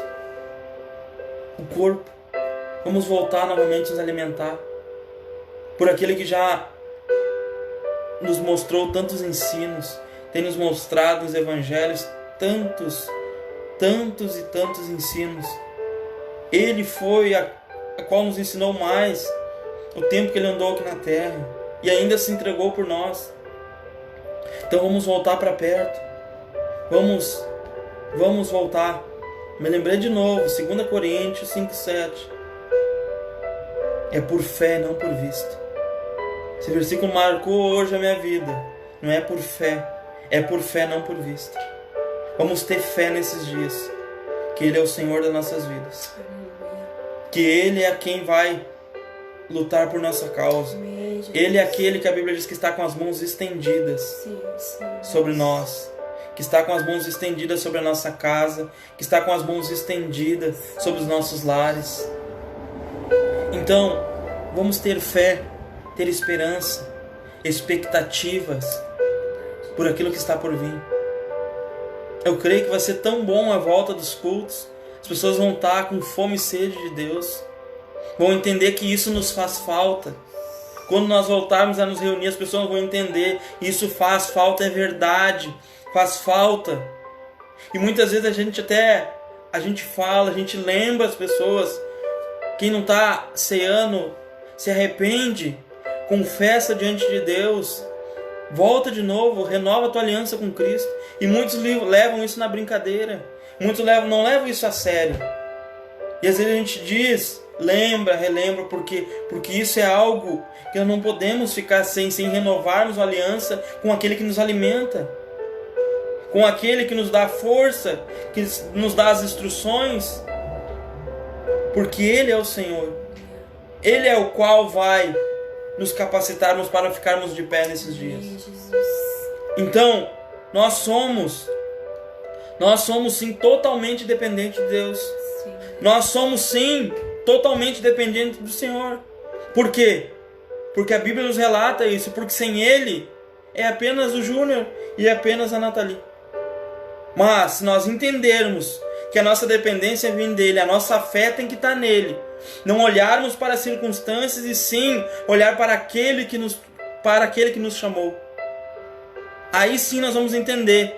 O corpo. Vamos voltar novamente a nos alimentar por aquele que já nos mostrou tantos ensinos, tem nos mostrado nos evangelhos tantos e tantos ensinos. Ele foi qual nos ensinou mais, o tempo que Ele andou aqui na terra, e ainda se entregou por nós. Então vamos voltar para perto. Vamos voltar. Me lembrei de novo, 2 Coríntios 5:7. É por fé, não por vista. Esse versículo marcou hoje a minha vida. Não é por fé, é por fé, não por vista. Vamos ter fé nesses dias, que Ele é o Senhor das nossas vidas, que Ele é quem vai lutar por nossa causa. Ele é aquele que a Bíblia diz que está com as mãos estendidas sobre nós, que está com as mãos estendidas sobre a nossa casa, que está com as mãos estendidas sobre os nossos lares. Então, vamos ter fé, ter esperança, expectativas por aquilo que está por vir. Eu creio que vai ser tão bom a volta dos cultos. As pessoas vão estar com fome e sede de Deus, vão entender que isso nos faz falta. Quando nós voltarmos a nos reunir, as pessoas vão entender, isso faz falta, é verdade, faz falta. E muitas vezes a gente fala, a gente lembra as pessoas. Quem não está ceando, se arrepende, confessa diante de Deus, volta de novo, renova a tua aliança com Cristo. E muitos levam isso na brincadeira, muitos não levam isso a sério. E às vezes a gente diz, lembra, relembra, porque isso é algo que nós não podemos ficar sem renovarmos a aliança com aquele que nos alimenta, com aquele que nos dá força, que nos dá as instruções, porque Ele é o Senhor. Ele é o qual vai nos capacitarmos para ficarmos de pé nesses dias. Então, nós somos sim totalmente dependentes de Deus. Nós somos sim totalmente dependentes do Senhor. Por quê? Porque a Bíblia nos relata isso. Porque sem Ele é apenas o Júnior e é apenas a Nathalie. Mas se nós entendermos que a nossa dependência vem dele, a nossa fé tem que estar nele, não olharmos para as circunstâncias e sim olhar para aquele que nos chamou, aí sim nós vamos entender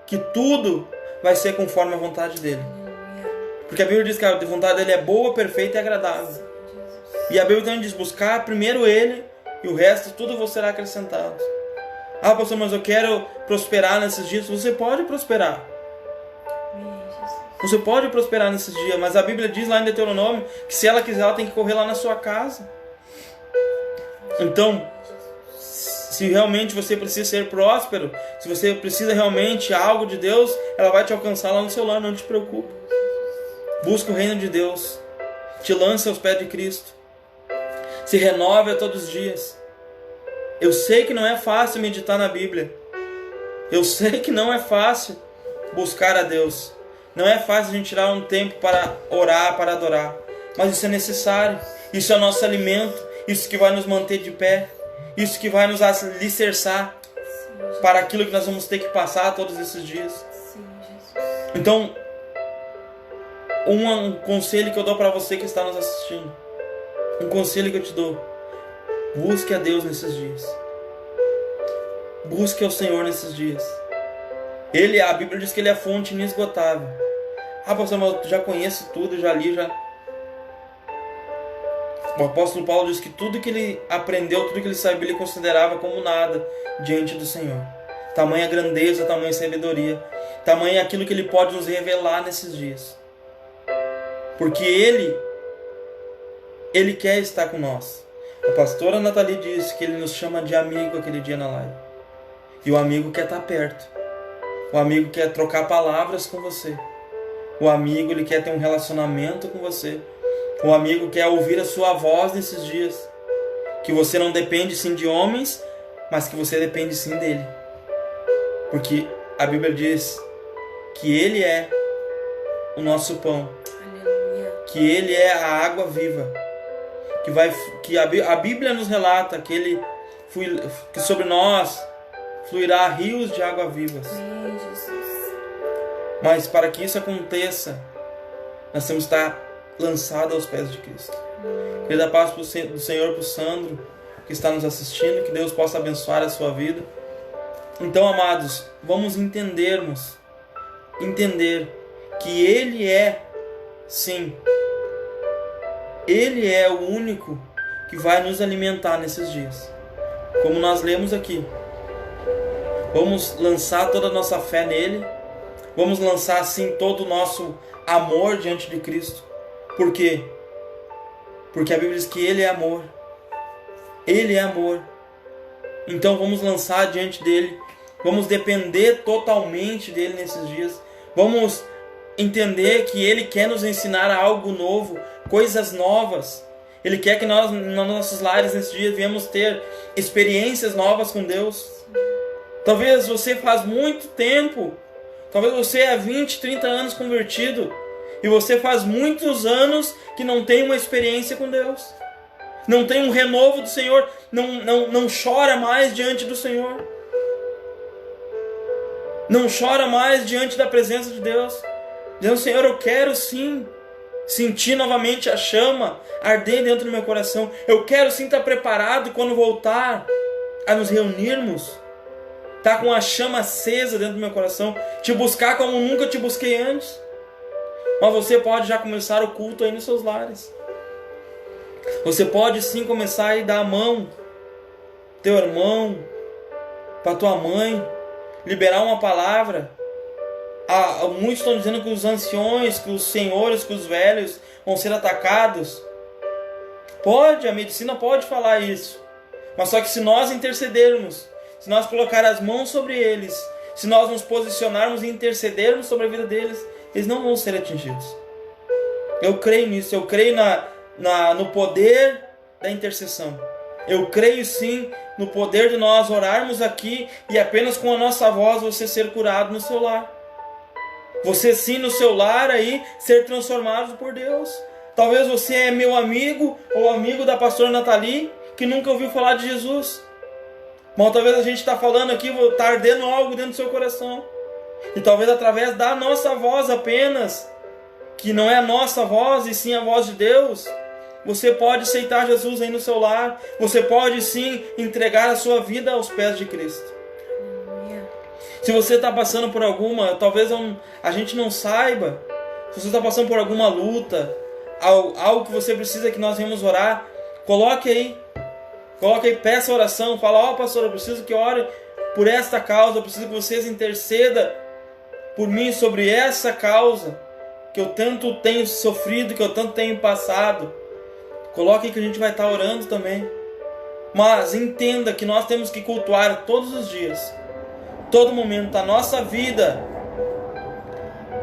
que tudo vai ser conforme a vontade dele. Porque a Bíblia diz que a vontade dele é boa, perfeita e agradável. E a Bíblia também diz, buscar primeiro ele e o resto tudo vos será acrescentado. Ah, pastor, mas eu quero prosperar nesses dias. Você pode prosperar. Você pode prosperar nesses dias, mas a Bíblia diz lá em Deuteronômio que se ela quiser, ela tem que correr lá na sua casa. Então, se realmente você precisa ser próspero, se você precisa realmente algo de Deus, ela vai te alcançar lá no seu lar, não te preocupe. Busca o reino de Deus, te lança aos pés de Cristo, se renove a todos os dias. Eu sei que não é fácil meditar na Bíblia, eu sei que não é fácil buscar a Deus, não é fácil a gente tirar um tempo para orar, para adorar, mas isso é necessário, isso é o nosso alimento, isso que vai nos manter de pé, isso que vai nos alicerçar para aquilo que nós vamos ter que passar todos esses dias. Então, um conselho que eu dou para você que está nos assistindo, um conselho que eu te dou: busque a Deus nesses dias, busque ao Senhor nesses dias. A Bíblia diz que Ele é a fonte inesgotável. Ah, pastor, mas eu já conheço tudo, já li, já... O apóstolo Paulo diz que tudo que ele aprendeu, tudo que ele sabia, ele considerava como nada diante do Senhor. Tamanha grandeza, tamanha sabedoria, tamanha aquilo que Ele pode nos revelar nesses dias. Porque Ele quer estar com nós. A pastora Nathalie disse que Ele nos chama de amigo aquele dia na live. E o amigo quer estar perto. O amigo quer trocar palavras com você. O amigo, ele quer ter um relacionamento com você. O amigo quer ouvir a sua voz nesses dias. Que você não depende sim de homens, mas que você depende sim dele. Porque a Bíblia diz que Ele é o nosso pão. Que Ele é a água viva. Que a Bíblia nos relata que sobre nós fluirá rios de água vivas. Mas para que isso aconteça, nós temos que estar lançados aos pés de Cristo. Queria dar paz do Senhor para o Sandro, que está nos assistindo, que Deus possa abençoar a sua vida. Então, amados, vamos entender que Ele é, sim, Ele é o único que vai nos alimentar nesses dias. Como nós lemos aqui. Vamos lançar toda a nossa fé nele. Vamos lançar assim todo o nosso amor diante de Cristo. Por quê? Porque a Bíblia diz que Ele é amor. Ele é amor. Então vamos lançar diante dele. Vamos depender totalmente dele nesses dias. Vamos entender que Ele quer nos ensinar algo novo, coisas novas. Ele quer que nós, nos nossos lares nesses dias, venhamos ter experiências novas com Deus. Talvez você faz muito tempo, talvez você é 20, 30 anos convertido, e você faz muitos anos que não tem uma experiência com Deus. Não tem um renovo do Senhor, não chora mais diante do Senhor. Não chora mais diante da presença de Deus. Dizendo, Senhor, eu quero sim sentir novamente a chama arder dentro do meu coração. Eu quero sim estar preparado quando voltar a nos reunirmos. Estar com a chama acesa dentro do meu coração. Te buscar como nunca te busquei antes. Mas você pode já começar o culto aí nos seus lares. Você pode sim começar a dar a mão teu irmão, para tua mãe, liberar uma palavra. Muitos estão dizendo que os anciões, que os senhores, que os velhos vão ser atacados. Pode, a medicina pode falar isso. Mas só que se nós intercedermos, se nós colocar as mãos sobre eles, se nós nos posicionarmos e intercedermos sobre a vida deles, eles não vão ser atingidos. Eu creio nisso, eu creio no poder da intercessão. Eu creio sim no poder de nós orarmos aqui e apenas com a nossa voz você ser curado no seu lar. Você sim no seu lar aí ser transformado por Deus. Talvez você é meu amigo ou amigo da pastora Nathalie que nunca ouviu falar de Jesus. Mas talvez a gente está falando aqui, está ardendo algo dentro do seu coração. E talvez através da nossa voz apenas, que não é a nossa voz e sim a voz de Deus, você pode aceitar Jesus aí no seu lar. Você pode sim entregar a sua vida aos pés de Cristo. Se você está passando por alguma, talvez a gente não saiba, se você está passando por alguma luta, algo que você precisa que nós venhamos orar, coloque aí, peça oração, fala, pastor, eu preciso que ore por esta causa, eu preciso que vocês intercedam por mim sobre essa causa, que eu tanto tenho sofrido, que eu tanto tenho passado. Coloque aí que a gente vai estar orando também. Mas entenda que nós temos que cultuar todos os dias, todo momento da nossa vida.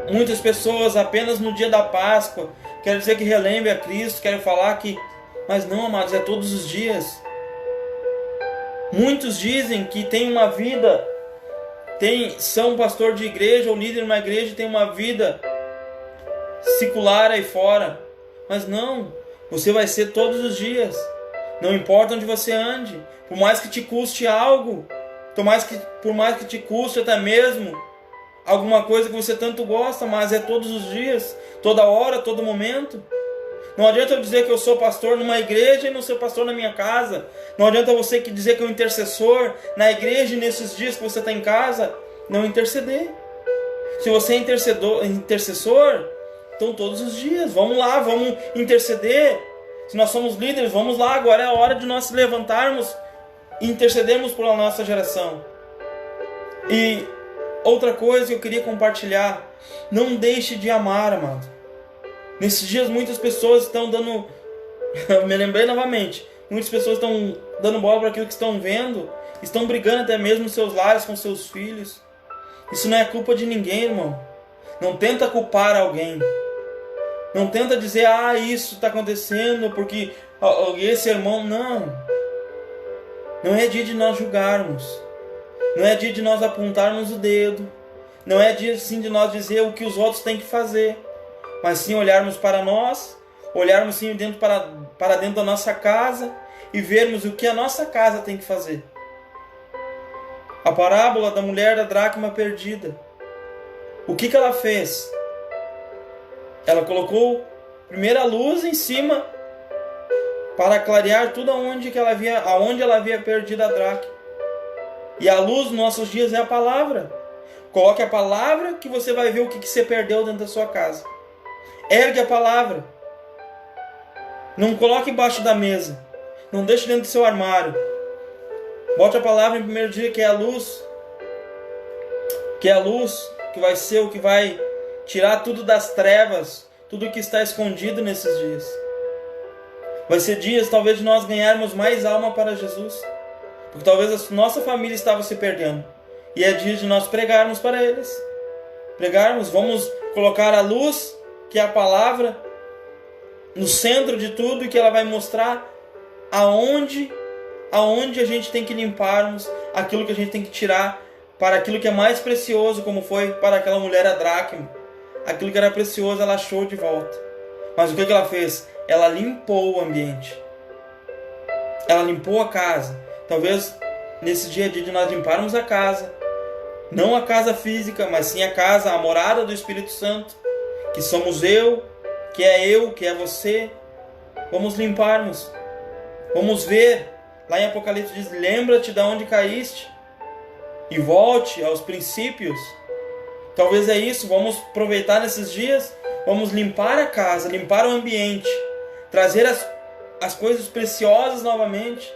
Muitas pessoas apenas no dia da Páscoa querem dizer que relembre a Cristo, querem falar que... Mas não, amados, é todos os dias. Muitos dizem que tem uma vida, são pastor de igreja ou líder de uma igreja, tem uma vida secular aí fora. Mas não, você vai ser todos os dias. Não importa onde você ande, por mais que te custe algo, por mais que te custe até mesmo alguma coisa que você tanto gosta, mas é todos os dias, toda hora, todo momento. Não adianta eu dizer que eu sou pastor numa igreja e não sou pastor na minha casa. Não adianta você dizer que é um intercessor na igreja e nesses dias que você está em casa, não interceder. Se você é intercessor, então todos os dias, vamos lá, vamos interceder. Se nós somos líderes, vamos lá, agora é a hora de nós se levantarmos e intercedermos pela nossa geração. E outra coisa que eu queria compartilhar, não deixe de amar, amado. Nesses dias muitas pessoas estão dando, me lembrei novamente, muitas pessoas estão dando bola para aquilo que estão vendo, estão brigando até mesmo nos seus lares com seus filhos. Isso não é culpa de ninguém, irmão. Não tenta culpar alguém. Não tenta dizer, isso está acontecendo porque esse irmão... Não. Não é dia de nós julgarmos. Não é dia de nós apontarmos o dedo. Não é dia sim de nós dizer o que os outros têm que fazer. Mas sim olharmos para nós, olharmos sim para dentro da nossa casa e vermos o que a nossa casa tem que fazer. A parábola da mulher da dracma perdida. O que ela fez? Ela colocou primeiro a luz em cima para clarear tudo aonde ela havia perdido a dracma. E a luz nos nossos dias é a palavra. Coloque a palavra que você vai ver o que você perdeu dentro da sua casa. Ergue a palavra. Não coloque embaixo da mesa. Não deixe dentro do seu armário. Bote a palavra em primeiro dia, que é a luz. Que é a luz que vai ser o que vai tirar tudo das trevas, tudo que está escondido nesses dias. Vai ser dias talvez de nós ganharmos mais alma para Jesus. Porque talvez a nossa família estava se perdendo. E é dia de nós pregarmos para eles. Pregarmos, vamos colocar a luz, que é a palavra, no centro de tudo, e que ela vai mostrar aonde a gente tem que limparmos, aquilo que a gente tem que tirar, para aquilo que é mais precioso, como foi para aquela mulher a dracma. Aquilo que era precioso ela achou de volta. Mas o que ela fez? Ela limpou o ambiente. Ela limpou a casa. Talvez nesse dia a dia de nós limparmos a casa. Não a casa física, mas sim a casa, a morada do Espírito Santo. Que somos eu, que é você. Vamos limparmos. Vamos ver. Lá em Apocalipse diz, lembra-te de onde caíste. E volte aos princípios. Talvez é isso, vamos aproveitar nesses dias, vamos limpar a casa, limpar o ambiente, trazer as coisas preciosas novamente.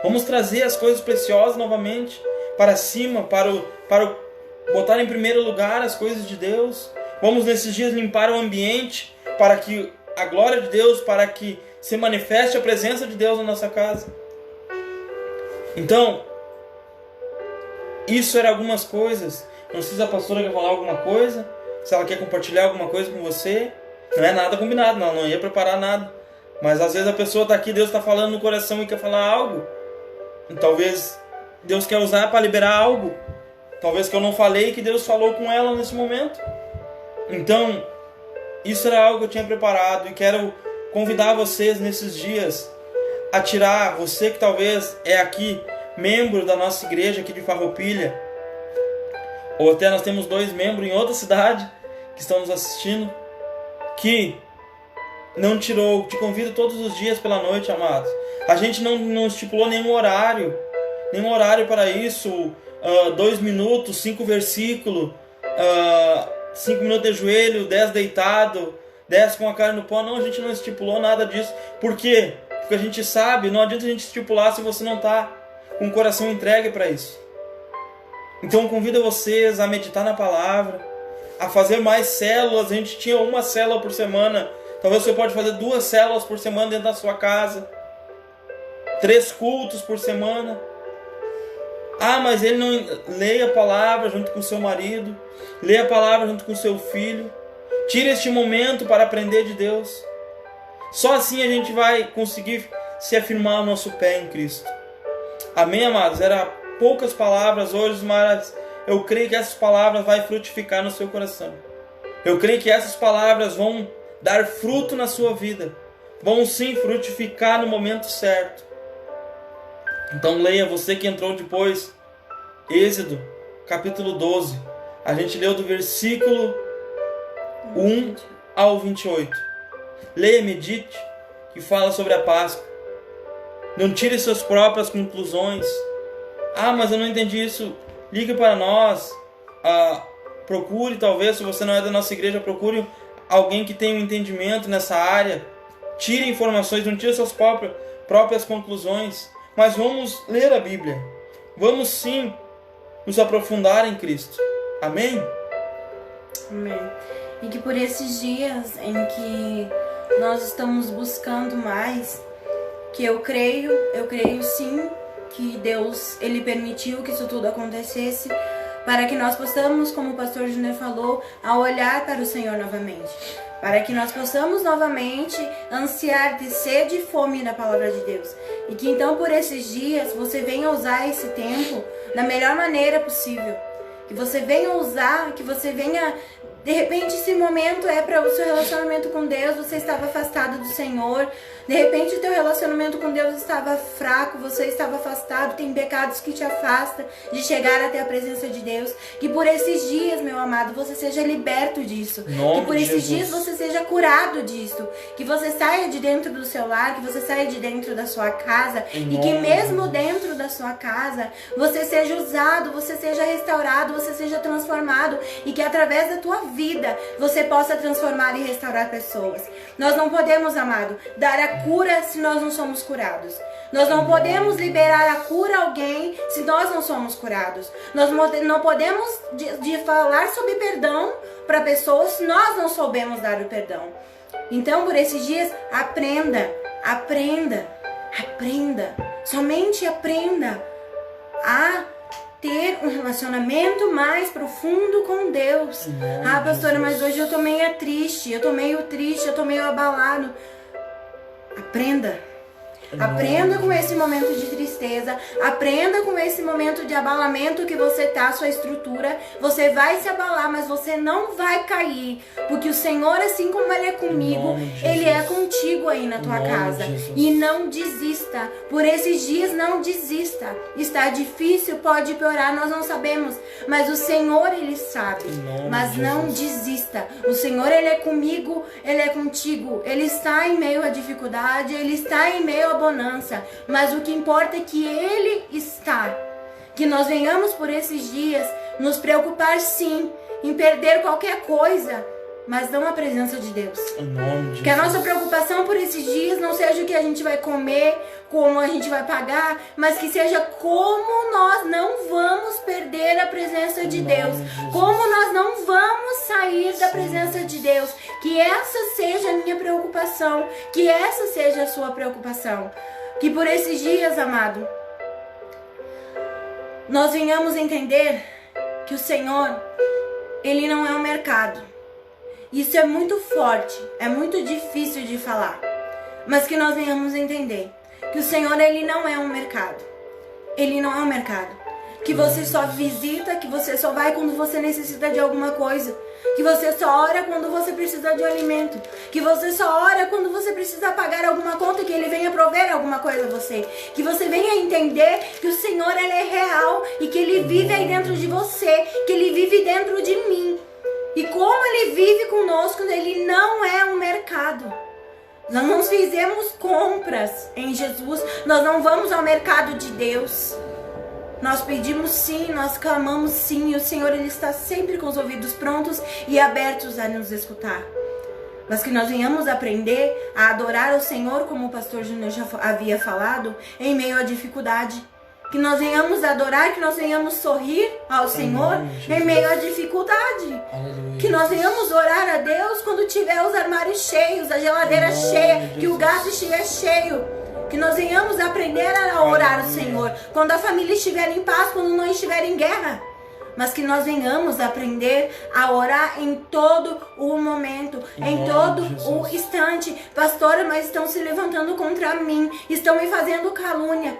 Vamos trazer as coisas preciosas novamente para cima, para botar em primeiro lugar as coisas de Deus. Vamos nesses dias limpar o ambiente para que a glória de Deus, para que se manifeste a presença de Deus na nossa casa. Então, isso era algumas coisas. Não sei se a pastora quer falar alguma coisa, se ela quer compartilhar alguma coisa com você. Não é nada combinado, não ia preparar nada. Mas às vezes a pessoa está aqui, Deus está falando no coração e quer falar algo. E talvez Deus quer usar para liberar algo. Talvez que eu não falei, que Deus falou com ela nesse momento. Então, isso era algo que eu tinha preparado. E quero convidar vocês nesses dias a tirar, você que talvez é aqui, membro da nossa igreja aqui de Farroupilha, ou até nós temos 2 membros em outra cidade que estão nos assistindo, que não tirou. Te convido todos os dias pela noite, amados. A gente não estipulou nenhum horário para isso. 2 minutos, 5 versículos, 5 minutos de joelho, 10 deitado, 10 com a cara no pó. Não, a gente não estipulou nada disso. Por quê? Porque a gente sabe, não adianta a gente estipular se você não está com o coração entregue para isso. Então convido vocês a meditar na palavra, a fazer mais células. A gente tinha 1 célula por semana. Talvez você pode fazer 2 células por semana dentro da sua casa. 3 cultos por semana. Ah, mas ele não leia a palavra junto com seu marido. Leia a palavra junto com seu filho. Tire este momento para aprender de Deus. Só assim a gente vai conseguir se afirmar o nosso pé em Cristo. Amém, amados? Era poucas palavras hoje, mas eu creio que essas palavras vão frutificar no seu coração. Eu creio que essas palavras vão dar fruto na sua vida. Vão sim frutificar no momento certo. Então leia, você que entrou depois, Êxodo, capítulo 12. A gente leu do versículo 1 ao 28. Leia, medite, que fala sobre a Páscoa. Não tire suas próprias conclusões. Ah, mas eu não entendi isso. Ligue para nós. Procure, talvez, se você não é da nossa igreja, procure alguém que tenha um entendimento nessa área. Tire informações, não tire suas próprias conclusões. Mas vamos ler a Bíblia. Vamos sim nos aprofundar em Cristo. Amém? Amém. E que por esses dias em que nós estamos buscando mais, que eu creio sim que Deus, Ele permitiu que isso tudo acontecesse, para que nós possamos, como o pastor Júnior falou, a olhar para o Senhor novamente. Para que nós possamos novamente ansiar de sede e fome na palavra de Deus. E que então por esses dias você venha usar esse tempo da melhor maneira possível. Que você venha usar, que você venha... De repente esse momento é para o seu relacionamento com Deus, você estava afastado do Senhor, De repente o teu relacionamento com Deus estava fraco, você estava afastado, tem pecados que te afastam de chegar até a presença de Deus. Que por esses dias, meu amado, você seja liberto disso. Que por esses dias você seja curado disso. Que você saia de dentro do seu lar, que você saia de dentro da sua casa. E que mesmo dentro da sua casa, você seja usado, você seja restaurado, você seja transformado. E que através da tua vida, você possa transformar e restaurar pessoas. Nós não podemos, amado, dar a cura se nós não somos curados. Nós não podemos liberar a cura a alguém se nós não somos curados. Nós não podemos de falar sobre perdão para pessoas se nós não soubemos dar o perdão. Então, por esses dias, aprenda, somente aprenda a ter um relacionamento mais profundo com Deus. Ah, pastora, mas hoje eu tô meio triste, eu tô meio abalado. Aprenda com esse momento de tristeza, aprenda com esse momento de abalamento que você tá, sua estrutura. Você vai se abalar, mas você não vai cair, porque o Senhor, assim como Ele é comigo, Ele é contigo aí na tua casa. E não desista, por esses dias não desista. Está difícil, pode piorar, nós não sabemos, mas o Senhor, Ele sabe. Mas não desista, o Senhor, Ele é comigo, Ele é contigo. Ele está em meio à dificuldade, Ele está em meio à bonança, mas o que importa é que Ele está. Que nós venhamos por esses dias nos preocupar sim em perder qualquer coisa, mas não a presença de Deus. Que a nossa preocupação por esses dias não seja o que a gente vai comer, como a gente vai pagar, mas que seja como nós não vamos perder a presença de Deus, como nós não vamos sair da presença de Deus. Que essa seja a minha preocupação, que essa seja a sua preocupação. Que por esses dias, amado, nós venhamos entender que o Senhor, Ele não é um mercado. Isso é muito forte, é muito difícil de falar, mas que nós venhamos entender que o Senhor, Ele não é um mercado. Ele não é um mercado que você só visita, que você só vai quando você necessita de alguma coisa, que você só ora quando você precisa de um alimento, que você só ora quando você precisa pagar alguma conta, que Ele venha prover alguma coisa a você, que você venha entender que o Senhor, Ele é real e que Ele vive aí dentro de você, que Ele vive dentro de mim. E como Ele vive conosco, Ele não é um mercado. Nós não fizemos compras em Jesus, nós não vamos ao mercado de Deus. Nós pedimos sim, nós clamamos sim, e o Senhor, Ele está sempre com os ouvidos prontos e abertos a nos escutar. Mas que nós venhamos aprender a adorar o Senhor, como o pastor Júnior já havia falado, em meio à dificuldade. Que nós venhamos adorar, que nós venhamos sorrir ao Senhor em meio à dificuldade. Aleluia. Que nós venhamos orar a Deus quando tiver os armários cheios, a geladeira cheia, que o gás estiver cheio. Que nós venhamos aprender a orar ao Senhor quando a família estiver em paz, quando não estiver em guerra. Mas que nós venhamos aprender a orar em todo o momento, em todo o instante. Pastora, mas estão se levantando contra mim, estão me fazendo calúnia.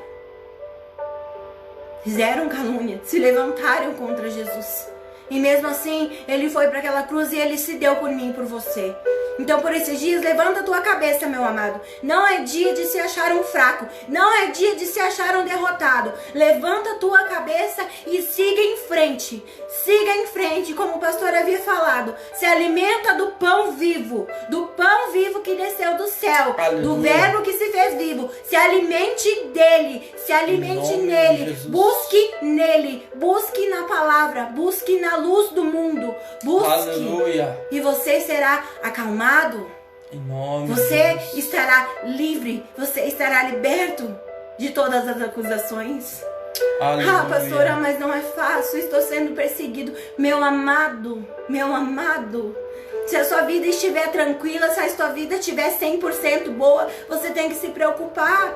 Fizeram calúnia, se levantaram contra Jesus. E mesmo assim, Ele foi para aquela cruz e Ele se deu por mim e por você. Então, por esses dias, levanta a tua cabeça, meu amado. Não é dia de se achar um fraco. Não é dia de se achar um derrotado. Levanta a tua cabeça e siga em frente. Siga em frente, como o pastor havia falado. Se alimenta do pão vivo. Do pão vivo que desceu do céu. Aleluia. Do verbo que se fez vivo. Se alimente dele. Se alimente nele. Busque nele. Busque na palavra. Busque na luz do mundo. Busque. Aleluia. E você será acalmado. Você estará livre. Você estará liberto de todas as acusações. Aleluia. Ah, pastora, mas não é fácil. Estou sendo perseguido. Meu amado, se a sua vida estiver tranquila, se a sua vida estiver 100% boa, você tem que se preocupar.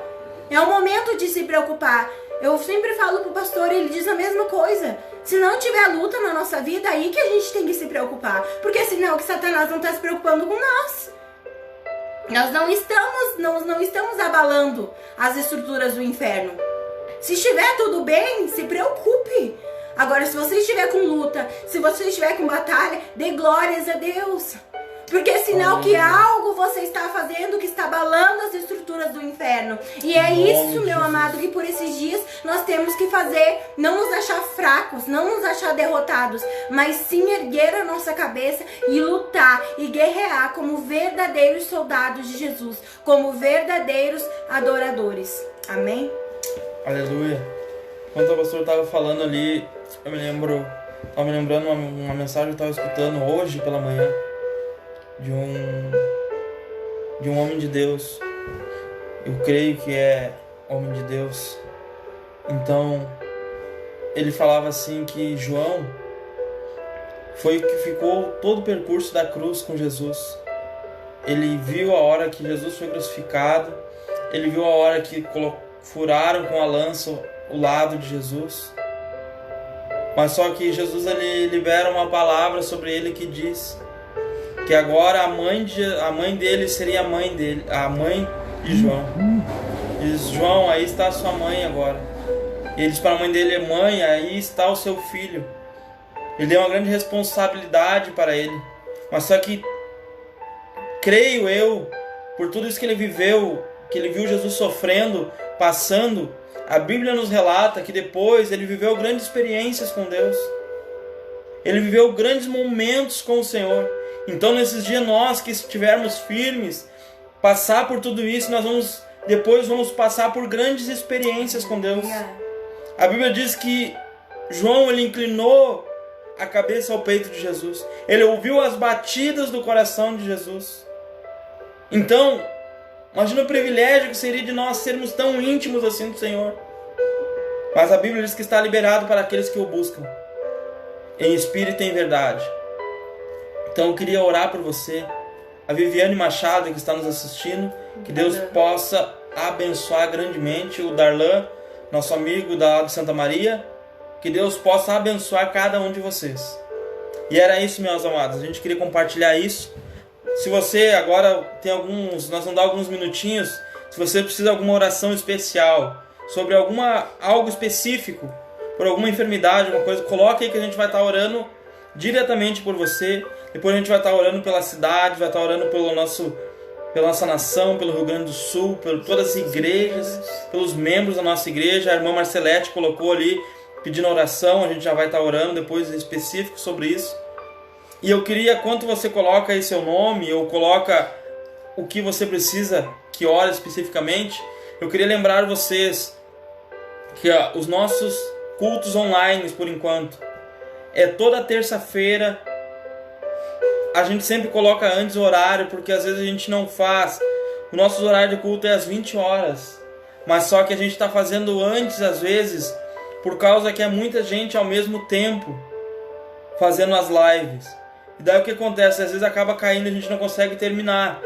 É o momento de se preocupar. Eu sempre falo pro pastor, ele diz a mesma coisa. Se não tiver luta na nossa vida, aí que a gente tem que se preocupar. Porque senão que Satanás não está se preocupando com nós. Nós não estamos abalando as estruturas do inferno. Se estiver tudo bem, se preocupe. Agora, se você estiver com luta, se você estiver com batalha, dê glórias a Deus. Porque é sinal que algo você está fazendo que está abalando as estruturas eterno. E é isso, meu amado, que por esses dias nós temos que fazer, não nos achar fracos, não nos achar derrotados, mas sim erguer a nossa cabeça e lutar e guerrear como verdadeiros soldados de Jesus, como verdadeiros adoradores. Amém? Aleluia. Enquanto o pastor estava falando ali, eu estava me lembrando uma mensagem que eu estava escutando hoje pela manhã de um homem de Deus. Eu creio que é homem de Deus. Então, ele falava assim que João foi o que ficou todo o percurso da cruz com Jesus. Ele viu a hora que Jesus foi crucificado, ele viu a hora que furaram com a lança o lado de Jesus. Mas só que Jesus, ele libera uma palavra sobre ele que diz que agora a mãe dele seria a mãe de João. Diz: João, aí está a sua mãe agora. E ele diz para a mãe dele: mãe, aí está o seu filho. Ele deu uma grande responsabilidade para ele. Mas só que, creio eu, por tudo isso que ele viveu, que ele viu Jesus sofrendo, passando, a Bíblia nos relata que depois ele viveu grandes experiências com Deus. Ele viveu grandes momentos com o Senhor. Então, nesses dias, nós que estivermos firmes, passar por tudo isso, depois vamos passar por grandes experiências com Deus. A Bíblia diz que João, ele inclinou a cabeça ao peito de Jesus. Ele ouviu as batidas do coração de Jesus. Então, imagina o privilégio que seria de nós sermos tão íntimos assim do Senhor. Mas a Bíblia diz que está liberado para aqueles que o buscam, em espírito e em verdade. Então eu queria orar por você, a Viviane Machado que está nos assistindo, que Deus possa abençoar grandemente o Darlan, nosso amigo da de Santa Maria, que Deus possa abençoar cada um de vocês. E era isso, meus amados, a gente queria compartilhar isso. Se você agora nós vamos dar alguns minutinhos, se você precisa de alguma oração especial, sobre algo específico, por alguma enfermidade, alguma coisa, coloque aí que a gente vai estar orando diretamente por você. Depois a gente vai estar orando pela cidade, vai estar orando pela nossa nação, pelo Rio Grande do Sul, por todas as igrejas, pelos membros da nossa igreja. A irmã Marcelete colocou ali, pedindo oração, a gente já vai estar orando depois específico sobre isso. E eu queria, quando você coloca aí seu nome, ou coloca o que você precisa que ore especificamente, eu queria lembrar vocês que os nossos cultos online, por enquanto, é toda terça-feira. A gente sempre coloca antes o horário, porque às vezes a gente não faz. O nosso horário de culto é às 20 horas. Mas só que a gente está fazendo antes, às vezes, por causa que é muita gente ao mesmo tempo fazendo as lives. E daí o que acontece? Às vezes acaba caindo e a gente não consegue terminar.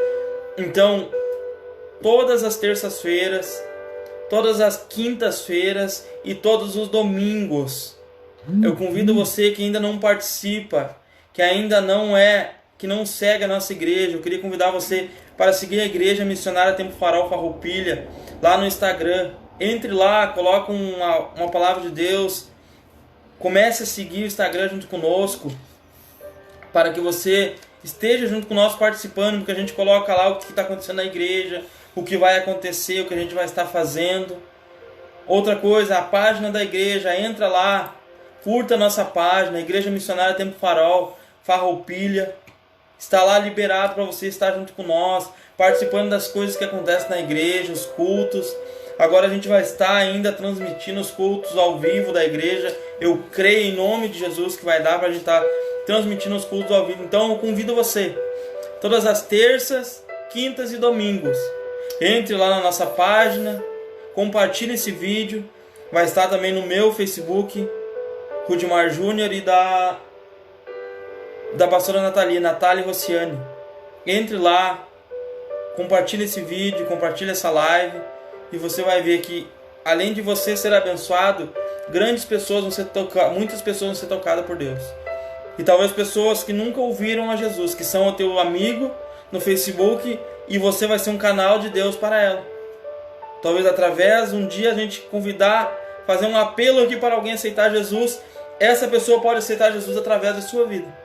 Então, todas as terças-feiras, todas as quintas-feiras e todos os domingos, eu convido você que ainda não participa, que ainda que não segue a nossa igreja. Eu queria convidar você para seguir a Igreja Missionária Tempo Farol Farroupilha lá no Instagram. Entre lá, coloca uma palavra de Deus, comece a seguir o Instagram junto conosco, para que você esteja junto conosco participando, porque a gente coloca lá o que está acontecendo na igreja, o que vai acontecer, o que a gente vai estar fazendo. Outra coisa, a página da igreja, entra lá, curta a nossa página, Igreja Missionária Tempo Farol Farroupilha. Está lá liberado para você estar junto com nós, participando das coisas que acontecem na igreja, os cultos. Agora a gente vai estar ainda transmitindo os cultos ao vivo da igreja. Eu creio em nome de Jesus que vai dar para a gente estar transmitindo os cultos ao vivo. Então eu convido você, todas as terças, quintas e domingos, entre lá na nossa página, compartilhe esse vídeo. Vai estar também no meu Facebook, Rudimar Júnior, e da pastora Natália Rossiani. Entre lá, compartilhe esse vídeo, compartilhe essa live, e você vai ver que, além de você ser abençoado, muitas pessoas vão ser tocadas por Deus. E talvez pessoas que nunca ouviram a Jesus, que são o teu amigo no Facebook, e você vai ser um canal de Deus para ela. Talvez através, um dia a gente convidar, fazer um apelo aqui para alguém aceitar Jesus, essa pessoa pode aceitar Jesus através da sua vida.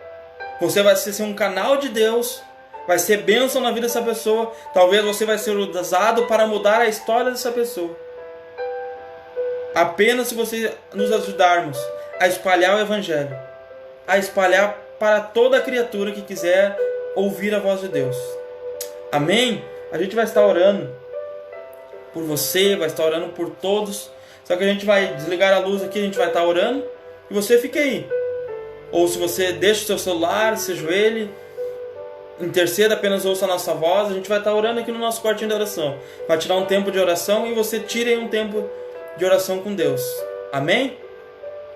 Você vai ser um canal de Deus vai ser bênção na vida dessa pessoa. Talvez você vai ser usado para mudar a história dessa pessoa. Apenas se você nos ajudarmos a espalhar o Evangelho, a espalhar para toda criatura que quiser ouvir a voz de Deus. Amém? A gente vai estar orando por você, vai estar orando por todos. Só que a gente vai desligar a luz aqui, a gente vai estar orando e você fica aí. Ou se você deixa o seu celular, se ajoelhe, interceda, apenas ouça a nossa voz. A gente vai estar orando aqui no nosso quartinho de oração. Vai tirar um tempo de oração e você tire aí um tempo de oração com Deus. Amém?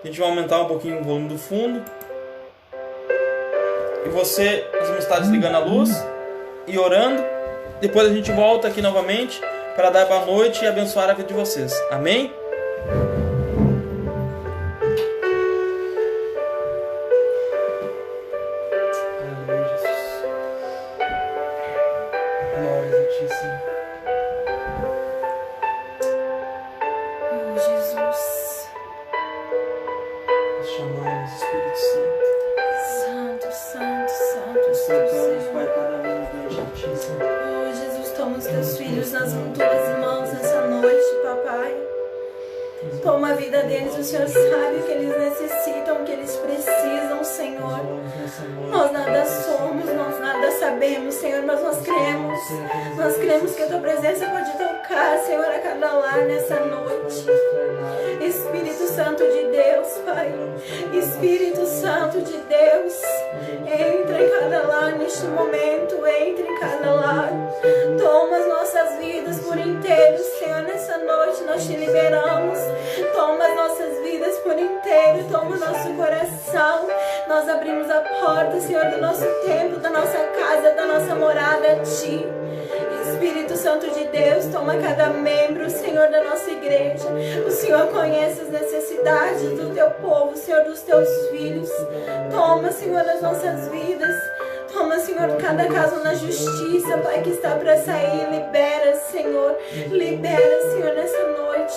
A gente vai aumentar um pouquinho o volume do fundo. E você vai estar desligando a luz e orando. Depois a gente volta aqui novamente para dar boa noite e abençoar a vida de vocês. Amém? Toma a vida deles, o Senhor sabe o que eles necessitam, o que eles precisam, Senhor. Nós nada somos, nós nada sabemos, Senhor, mas nós cremos. Nós cremos que a Tua presença pode tocar, Senhor, a cada lar nessa noite. Espírito Santo de Deus, Pai. Espírito Santo de Deus, entra em cada lar neste momento, entra em cada lar. Toma as nossas vidas por inteiro, Senhor, nessa noite nós te liberamos. Toma as nossas vidas por inteiro, toma o nosso coração. Nós abrimos a porta, Senhor, do nosso templo, da nossa casa, da nossa morada a Ti. Espírito Santo de Deus, toma cada membro, Senhor, da nossa igreja. O Senhor conhece as necessidades do Teu povo, Senhor, dos Teus filhos. Toma, Senhor, as nossas vidas. Toma, Senhor, cada caso na justiça, Pai, que está para sair. Libera, Senhor. Libera, Senhor, nessa noite.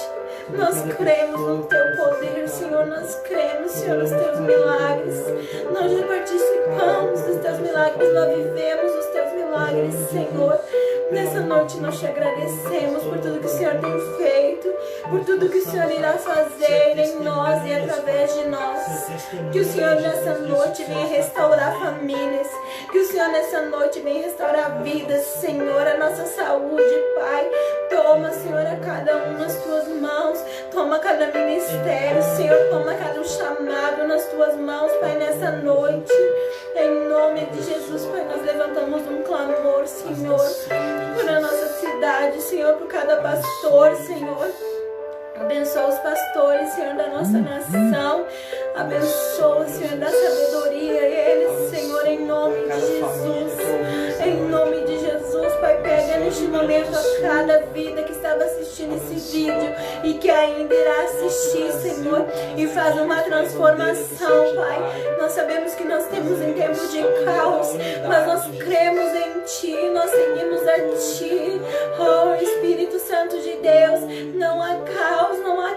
Nós cremos no Teu poder, Senhor. Nós cremos, Senhor, nos Teus milagres. Nós já participamos dos Teus milagres. Nós vivemos os Teus milagres, Senhor. Nessa noite nós te agradecemos por tudo que o Senhor tem feito, por tudo que o Senhor irá fazer em nós e através de nós. Que o Senhor nessa noite venha restaurar famílias, que o Senhor nessa noite venha restaurar vidas, Senhor, a nossa saúde, Pai. Toma, Senhor, a cada um nas Tuas mãos, toma cada ministério, Senhor, toma cada chamado nas Tuas mãos, Pai, nessa noite. Em nome de Jesus, Pai, nós levantamos um clamor, Senhor, por a nossa cidade, Senhor, por cada pastor, Senhor. Abençoa os pastores, Senhor, da nossa nação. Abençoa, Senhor, da sabedoria eles, Senhor, em nome de Jesus. Em nome de Jesus, Pai, pega neste momento a cada vida que estava assistindo esse vídeo e que ainda irá assistir, Senhor, e faz uma transformação, Pai. Nós sabemos que nós temos em tempo de caos, mas nós cremos em Ti, nós seguimos a Ti. Oh, Espírito Santo de Deus, não há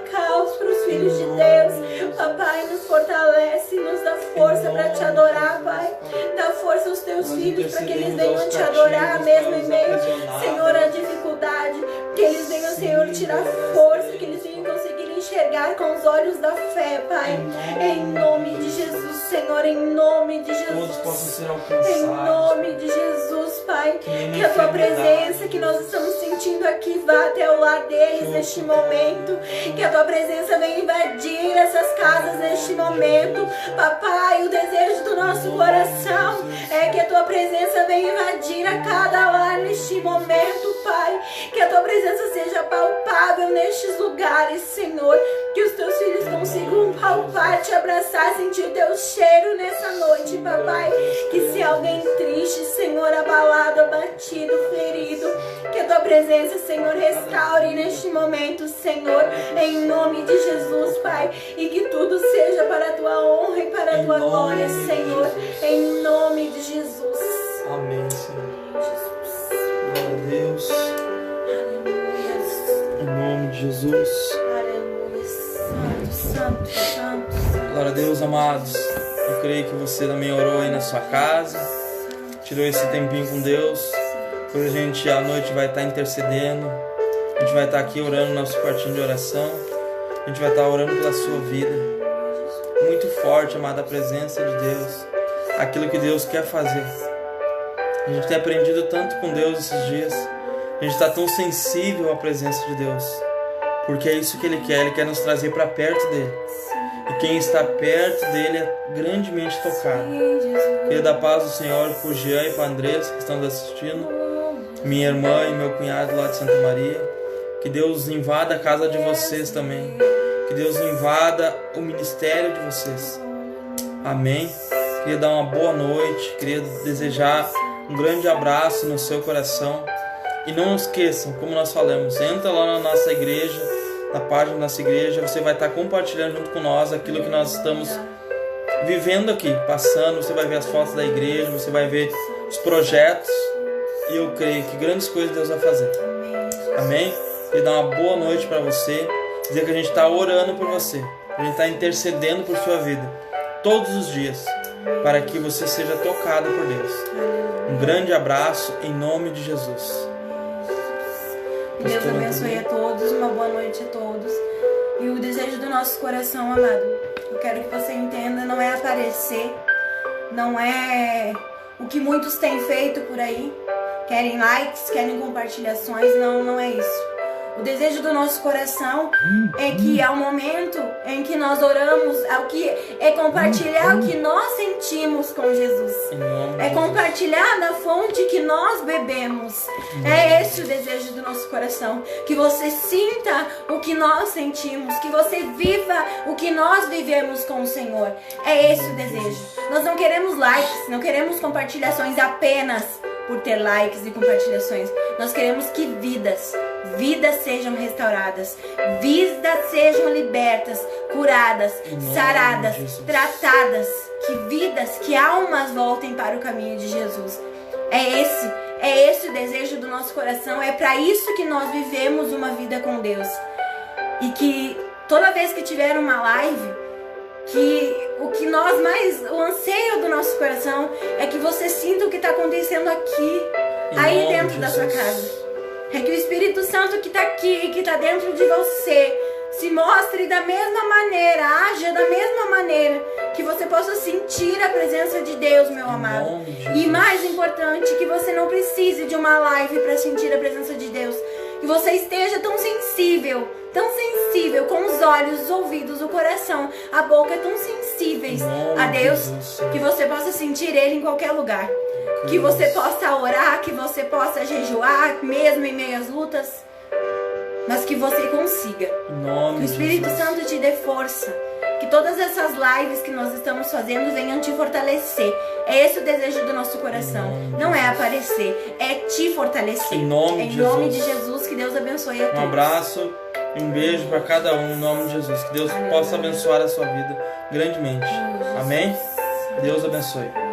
caos para os filhos de Deus. Papai, nos fortalece, nos dá força para Te adorar, Pai. Dá força aos Teus filhos para que eles venham Te adorar mesmo em meio, Senhor, à dificuldade. Que eles venham, Senhor, tirar força, que eles venham conseguir enxergar com os olhos da fé, Pai. Em nome de Jesus, Senhor, em nome de Jesus. Em nome de Jesus, Pai. Que a Tua presença que nós estamos sentindo aqui vá até o lar deles neste momento. Que a Tua presença venha invadir essas casas neste momento. Papai, o desejo do nosso coração é que a Tua presença venha invadir a cada lar neste momento, Pai. Que a Tua presença seja palpável nestes lugares, Senhor. Que os Teus filhos consigam palpar, Te abraçar, sentir o Teu cheiro nessa noite, Papai. Que se alguém triste, Senhor, abalado, abatido, ferido, que a Tua presença, Senhor, restaure neste momento, Senhor, em nome de Jesus, Pai. E que tudo seja para a Tua honra e para a Tua glória, Senhor, em nome de Jesus. Amém, Senhor. Glória a Deus. Aleluia. Em nome de Jesus. Aleluia. Santo, santo, santo. Glória a Deus, amados. Eu creio que você também orou aí na sua casa. tirou esse tempinho com Deus. Hoje a gente à noite vai estar intercedendo. A gente vai estar aqui orando nosso quartinho de oração. A gente vai estar orando pela sua vida. Muito forte, amada, a presença de Deus. Aquilo que Deus quer fazer. A gente tem aprendido tanto com Deus esses dias. A gente está tão sensível à presença de Deus. Porque é isso que Ele quer nos trazer para perto dEle. E quem está perto dEle é grandemente tocado. Queria dar paz do Senhor para o Jean e para a Andressa que estão nos assistindo. Minha irmã e meu cunhado lá de Santa Maria. Que Deus invada a casa de vocês também. Que Deus invada o ministério de vocês. Amém. Queria dar uma boa noite. Queria desejar um grande abraço no seu coração. E não esqueçam, como nós falamos, entra lá na nossa igreja, na página da nossa igreja. Você vai estar compartilhando junto com nós aquilo que nós estamos vivendo aqui, passando. Você vai ver as fotos da igreja, você vai ver os projetos. E eu creio que grandes coisas Deus vai fazer. Amém? Queria dar uma boa noite para você. Dizer que a gente está orando por você. A gente está intercedendo por sua vida. Todos os dias. Para que você seja tocado por Deus. Um grande abraço em nome de Jesus. Deus abençoe a todos. Uma boa noite a todos. E o desejo do nosso coração, amado, eu quero que você entenda, não é aparecer. Não é o que muitos têm feito por aí. Querem likes, querem compartilhações. Não é isso. O desejo do nosso coração é que ao momento em que nós oramos, é compartilhar o que nós sentimos com Jesus. É compartilhar da fonte que nós bebemos. É esse o desejo do nosso coração. Que você sinta o que nós sentimos. Que você viva o que nós vivemos com o Senhor. É esse o desejo. Nós não queremos likes, não queremos compartilhações apenas por ter likes e compartilhações. Nós queremos que vidas sejam restauradas, vidas sejam libertas, curadas, saradas, tratadas, que almas voltem para o caminho de Jesus. É esse o desejo do nosso coração. É para isso que nós vivemos uma vida com Deus. E que toda vez que tiver uma live, o anseio do nosso coração é que você sinta o que está acontecendo aqui, aí dentro da sua casa. É que o Espírito Santo que está aqui, que está dentro de você, se mostre da mesma maneira, haja da mesma maneira, que você possa sentir a presença de Deus, meu amado. E mais importante, que você não precise de uma live para sentir a presença de Deus. Que você esteja tão sensível, com os olhos, os ouvidos, o coração, a boca tão sensíveis a Deus, que você possa sentir Ele em qualquer lugar. Que você possa orar, que você possa jejuar, mesmo em meio às lutas, mas que você consiga. Que o Espírito Santo te dê força. Que todas essas lives que nós estamos fazendo venham te fortalecer. É esse o desejo do nosso coração. Não é aparecer, é te fortalecer. Em nome de Jesus, que Deus abençoe a todos. Um abraço e um beijo para cada um, em nome de Jesus. Que Deus possa abençoar a sua vida grandemente. Amém? Deus abençoe.